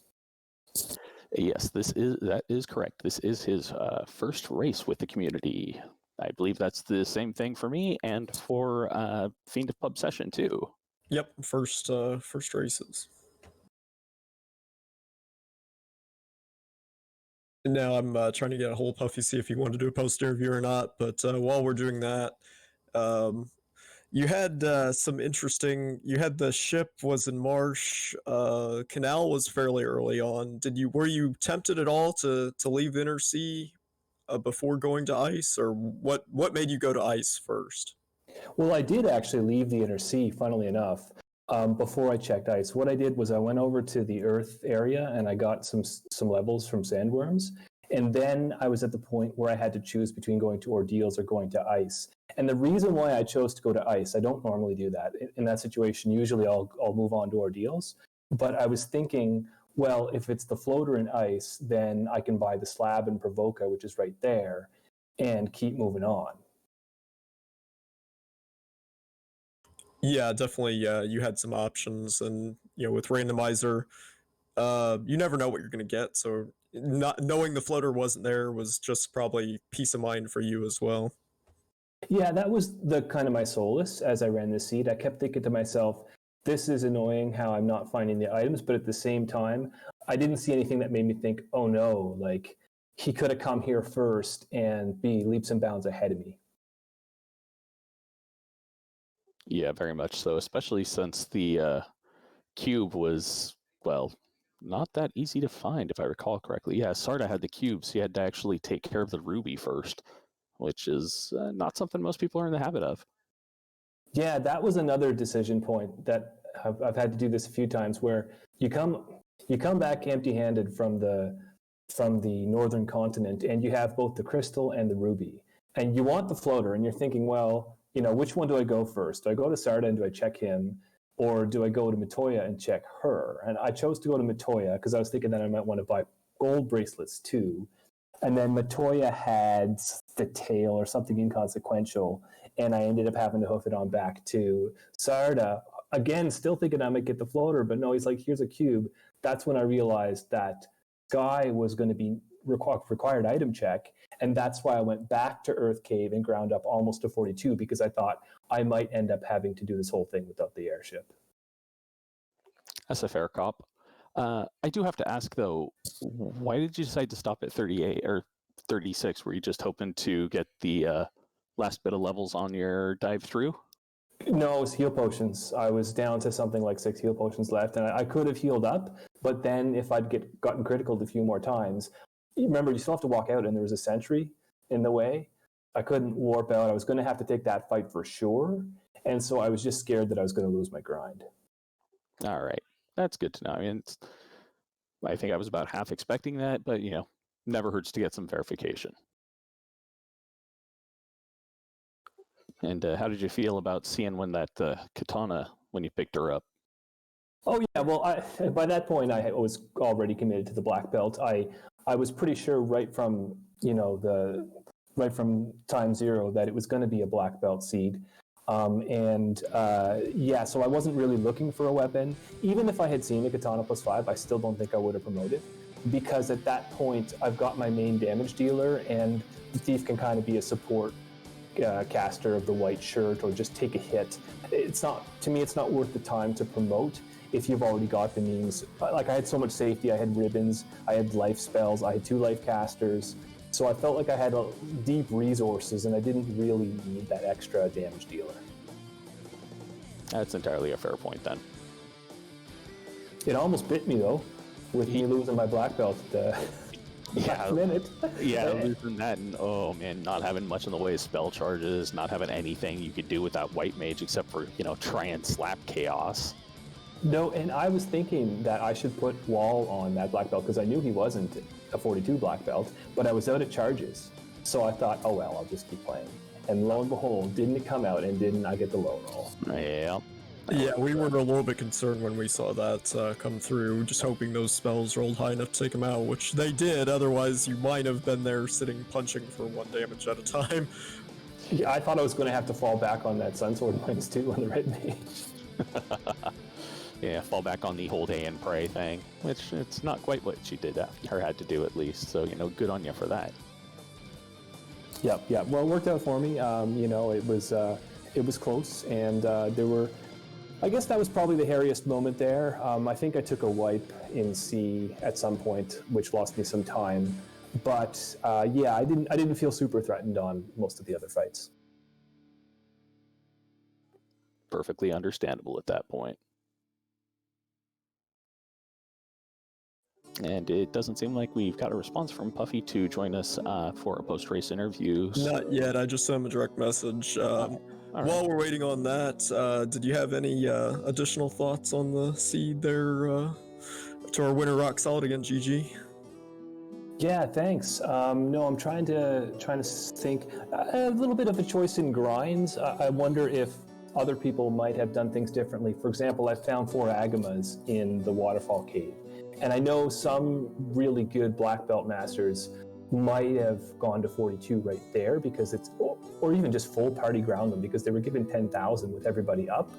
Yes, that is correct. This is his first race with the community. I believe that's the same thing for me and for Fiend of Pub Session too. Yep, first races. And now I'm trying to get a hold of Puffy, see if he wanted to do a post interview or not. But while we're doing that, You had some interesting. You had the ship was in marsh. Canal was fairly early on. Were you tempted at all to leave the inner sea before going to ice, or what made you go to ice first? Well, I did actually leave the inner sea, funnily enough, before I checked ice. What I did was I went over to the Earth area and I got some levels from sandworms. And then I was at the point where I had to choose between going to ordeals or going to ice. And the reason why I chose to go to ice, I don't normally do that. In that situation, usually I'll move on to ordeals. But I was thinking, well, if it's the floater in ice, then I can buy the slab in Provoca, which is right there, and keep moving on. Yeah, definitely. You had some options, and with randomizer, you never know what you're going to get. So not knowing the floater wasn't there was just probably peace of mind for you as well. Yeah, that was the kind of my solace as I ran this seed. I kept thinking to myself, this is annoying how I'm not finding the items, but at the same time, I didn't see anything that made me think, oh no, like he could have come here first and be leaps and bounds ahead of me. Yeah, very much so, especially since the cube was, well, not that easy to find, if I recall correctly. Yeah, Sarda had the cube, so he had to actually take care of the ruby first, which is not something most people are in the habit of. Yeah, that was another decision point that I've had to do this a few times where you come back empty-handed from the northern continent and you have both the crystal and the ruby and you want the floater and you're thinking, well, which one do I go first? Do I go to Sarda and do I check him, or do I go to Matoya and check her? And I chose to go to Matoya because I was thinking that I might want to buy gold bracelets too. And then Matoya had the tail or something inconsequential, and I ended up having to hoof it on back to Sarda. Again, still thinking I might get the floater, but no, he's like, here's a cube. That's when I realized that Sky was going to be required item check, and that's why I went back to Earth Cave and ground up almost to 42, because I thought I might end up having to do this whole thing without the airship. That's a fair cop. I do have to ask though, why did you decide to stop at 38 or 36? Were you just hoping to get the last bit of levels on your dive through? No, it was heal potions. I was down to something like 6 heal potions left, and I could have healed up, but then if I'd gotten critical a few more times, remember, you still have to walk out, and there was a sentry in the way. I couldn't warp out. I was going to have to take that fight for sure, and so I was just scared that I was going to lose my grind. All right. That's good to know. I mean, I think I was about half expecting that, but, never hurts to get some verification. And how did you feel about seeing when that katana, when you picked her up? Oh, yeah. Well, by that point, I was already committed to the black belt. I was pretty sure right from, right from time zero that it was going to be a black belt seed. So I wasn't really looking for a weapon. Even if I had seen a katana +5, I still don't think I would have promoted, because at that point I've got my main damage dealer, and the thief can kind of be a support caster of the white shirt or just take a hit. It's not worth the time to promote if you've already got the means. Like, I had so much safety. I had ribbons, I had life spells, I had 2 life casters. So I felt like I had deep resources, and I didn't really need that extra damage dealer. That's entirely a fair point then. It almost bit me, though, with me losing my black belt at the last minute. Yeah, losing that, and oh man, not having much in the way of spell charges, not having anything you could do with that white mage except for, try and slap chaos. No, and I was thinking that I should put Wall on that black belt because I knew he wasn't a 42 black belt, but I was out of charges. So I thought, oh well, I'll just keep playing. And lo and behold, didn't it come out, and didn't I get the low roll? Yeah. Yeah, we were a little bit concerned when we saw that come through, just hoping those spells rolled high enough to take them out, which they did. Otherwise, you might have been there sitting punching for 1 damage at a time. Yeah, I thought I was going to have to fall back on that Sunsword -2 on the red mage. Yeah, fall back on the hold A and pray thing, which it's not quite what she did or had to do at least. So, good on you for that. Yeah. Well, it worked out for me. It was close, and there were. I guess that was probably the hairiest moment there. I think I took a wipe in C at some point, which lost me some time. But I didn't feel super threatened on most of the other fights. perfectly understandable at that point. And it doesn't seem like we've got a response from Puffy to join us for a post-race interview. Not yet. I just sent him a direct message. All right. While we're waiting on that, did you have any additional thoughts on the seed there to our winner Rock Solid against GG? Yeah, thanks. No, I'm trying to think a little bit of a choice in grinds. I wonder if other people might have done things differently. For example, I found 4 Agamas in the waterfall cave, and I know some really good black belt masters might have gone to 42 right there because it's, or even just full party ground them because they were given 10,000 with everybody up.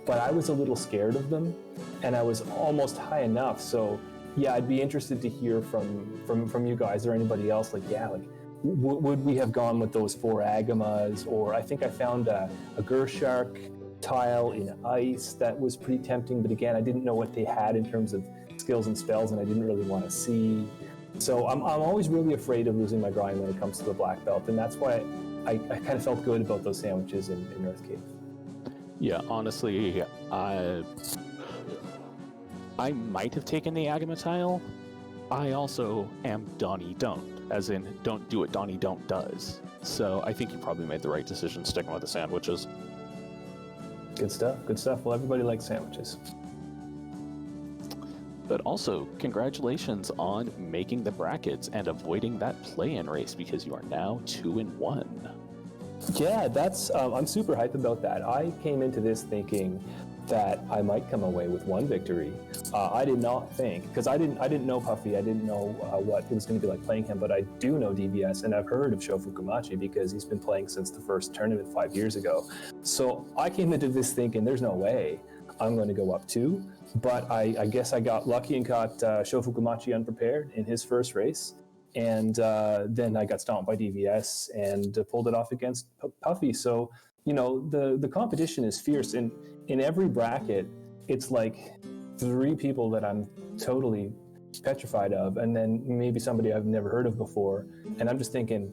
But I was a little scared of them, and I was almost high enough. So yeah, I'd be interested to hear from you guys or anybody else. Like, yeah, like would we have gone with those 4 Agamas? Or I think I found a Gershark tile in ice that was pretty tempting, but again, I didn't know what they had in terms of skills and spells, and I didn't really want to see. So I'm always really afraid of losing my grind when it comes to the black belt, and that's why I kind of felt good about those sandwiches in Earth Cave. Yeah, honestly, I might have taken the Agama tile. I also am Donnie Don't, as in don't do what Donnie Don't does. So I think you probably made the right decision sticking with the sandwiches. Good stuff, good stuff. Well, everybody likes sandwiches. But also, congratulations on making the brackets and avoiding that play-in race because you are now 2-1. Yeah, that's I'm super hyped about that. I came into this thinking that I might come away with 1 victory. I did not think, because I didn't know Puffy, I didn't know what it was going to be like playing him, but I do know DVS, and I've heard of Shofukumachi because he's been playing since the first tournament 5 years ago. So I came into this thinking there's no way I'm going to go up 2, but I guess I got lucky and caught Shofukumachi unprepared in his first race. And then I got stomped by DVS and pulled it off against Puffy. So, you know, the competition is fierce. And in every bracket, it's like 3 people that I'm totally petrified of, and then maybe somebody I've never heard of before. And I'm just thinking,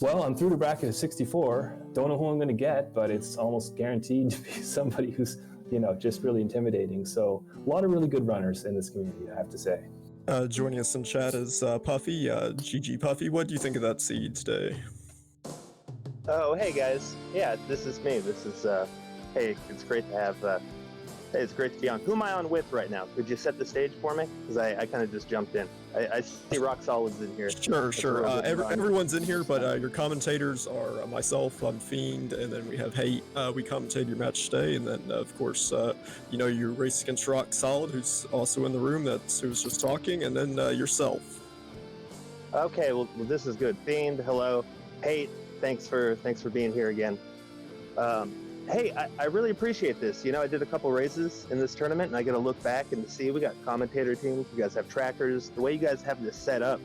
well, I'm through the bracket of 64. Don't know who I'm going to get, but it's almost guaranteed to be somebody who's, you know, just really intimidating. So a lot of really good runners in this community, I have to say. Joining us in chat is Puffy. GG Puffy, what do you think of that seed today? Oh, hey guys. Yeah, this is me. This is, hey, it's great to have, hey, it's great to be on. Who am I on with right now? Could you set the stage for me? Because I kind of just jumped in. I see Rock Solid's in here. Sure. Everyone's in here, but your commentators are myself, I'm Fiend, and then we have Hate. We commentate your match today, and then, of course, you know, you race against Rock Solid, who's also in the room, who's just talking, and then yourself. Okay, well, this is good. Fiend, hello. Hate, thanks for being here again. Hey, I really appreciate this. You know, I did a couple races in this tournament, and I get to look back and see we got commentator teams, you guys have trackers. The way you guys have this set up,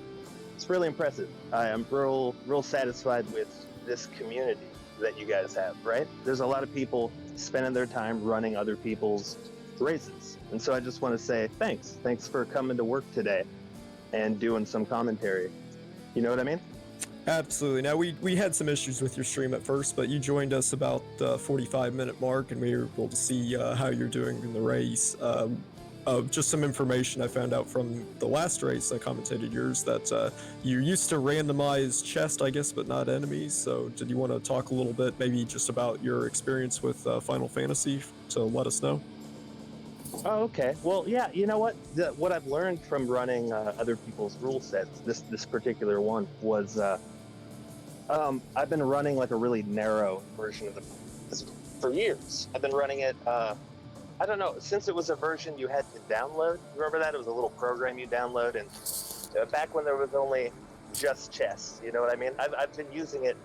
it's really impressive. I am real satisfied with this community that you guys have, right? There's a lot of people spending their time running other people's races. And so I just want to say thanks. Thanks for coming to work today and doing some commentary. You know what I mean? Absolutely. Now, we had some issues with your stream at first, but you joined us about the 45-minute mark, and we were able to see how you're doing in the race. Just some information I found out from the last race I commentated yours, that you used to randomize chest, I guess, but not enemies. So did you want to talk a little bit maybe just about your experience with Final Fantasy to let us know? Oh, okay. Well, yeah, you know what? What I've learned from running other people's rule sets, this particular one, was I've been running like a really narrow version of this for years. I've been running it, I don't know, since it was a version you had to download. Remember that? It was a little program you download, and back when there was only just chess, you know what I mean? I've been using it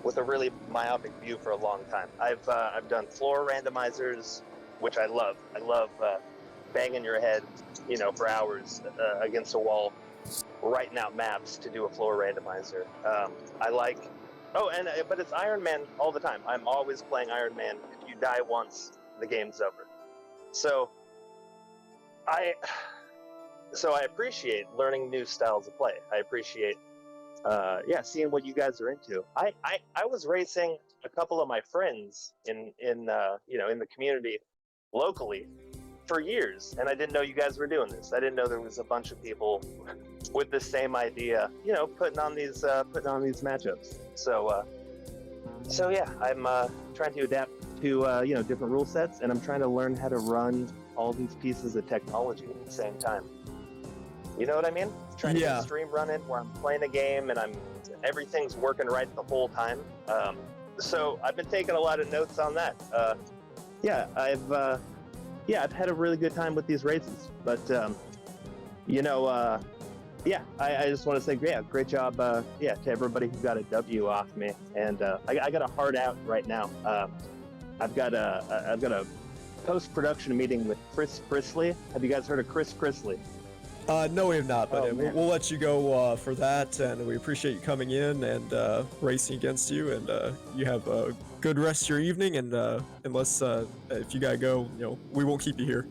with a really myopic view for a long time. I've done floor randomizers, which I love. I love banging your head, you know, for hours against a wall, writing out maps to do a floor randomizer. I like, but it's Iron Man all the time. I'm always playing Iron Man. If you die once, the game's over. So I appreciate learning new styles of play. I appreciate, seeing what you guys are into. I was racing a couple of my friends in the community locally for years, and I didn't know you guys were doing this. I didn't know there was a bunch of people with the same idea, putting on these matchups. So yeah, I'm trying to adapt to different rule sets, and I'm trying to learn how to run all these pieces of technology at the same time. You know what I mean? Trying to get a stream running where I'm playing a game and everything's working right the whole time. So I've been taking a lot of notes on that. I've had a really good time with these races. But I just want to say, great job, to everybody who got a W off me. And I got a hard out right now. I've got a post-production meeting with Chris Chrisley. Have you guys heard of Chris Chrisley? No, we have not, but we'll let you go for that, and we appreciate you coming in and racing against you, and you have a good rest of your evening, and unless if you gotta go, we won't keep you here.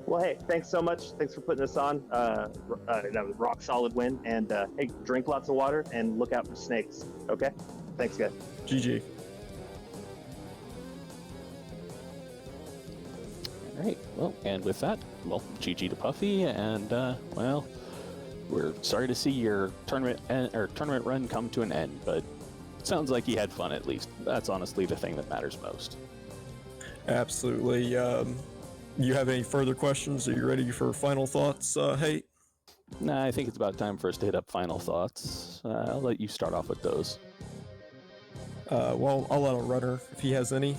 Well, hey, thanks so much. Thanks for putting this on. That was a rock solid win, and hey, drink lots of water and look out for snakes, okay? Thanks, guys. GG. All right. Well, and with that, GG to Puffy, and we're sorry to see your tournament run come to an end, but it sounds like you had fun at least. That's honestly the thing that matters most. Absolutely. You have any further questions? Are you ready for final thoughts, Hate? Nah, I think it's about time for us to hit up final thoughts. I'll let you start off with those. Well, I'll let a runner if he has any.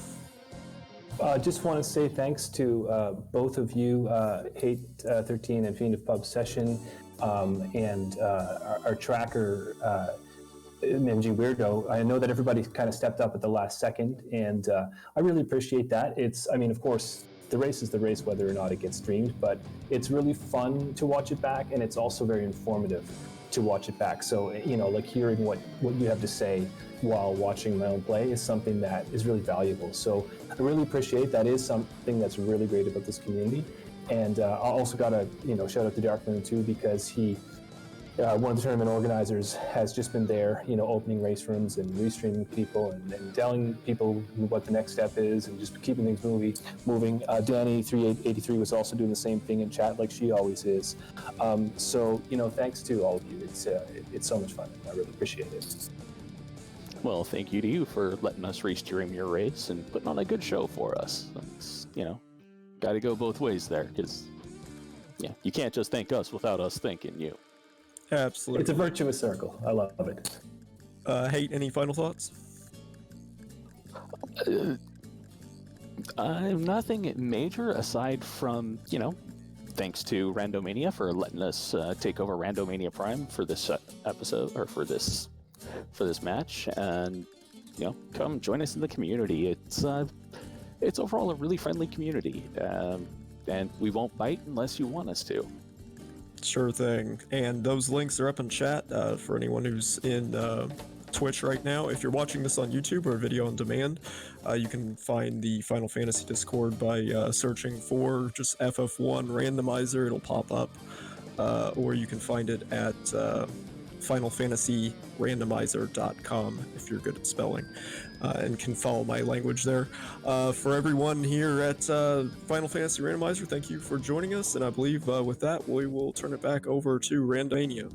Just want to say thanks to both of you, Hate13 and Fiend of Pub Session, and our tracker, MG Weirdo. I know that everybody kind of stepped up at the last second, and I really appreciate that. Of course, the race is the race whether or not it gets streamed, but it's really fun to watch it back, and it's also very informative to watch it back. So, like hearing what you have to say while watching my own play is something that is really valuable. So I really appreciate that. Is something that's really great about this community. And I also got to shout out to Darkmoon too, because he, one of the tournament organizers, has just been there, opening race rooms and restreaming people and telling people what the next step is and just keeping things moving. Danny3883 was also doing the same thing in chat like she always is. So thanks to all of you. It's so much fun. I really appreciate it. Well, thank you to you for letting us restream your race and putting on a good show for us. It's, got to go both ways there, because you can't just thank us without us thanking you. Absolutely. It's a virtuous circle. I love it. Hate, any final thoughts? Nothing major aside from, thanks to Randomania for letting us take over Randomania Prime for this episode, or for this match, and come join us in the community. It's overall a really friendly community, and we won't bite unless you want us to. Sure thing. And those links are up in chat for anyone who's in Twitch right now. If you're watching this on YouTube or video on demand, you can find the Final Fantasy Discord by searching for just FF1 Randomizer. It'll pop up, or you can find it at FinalFantasyRandomizer.com if you're good at spelling, and can follow my language there. For everyone here at Final Fantasy Randomizer, thank you for joining us, and I believe with that we will turn it back over to Randomania.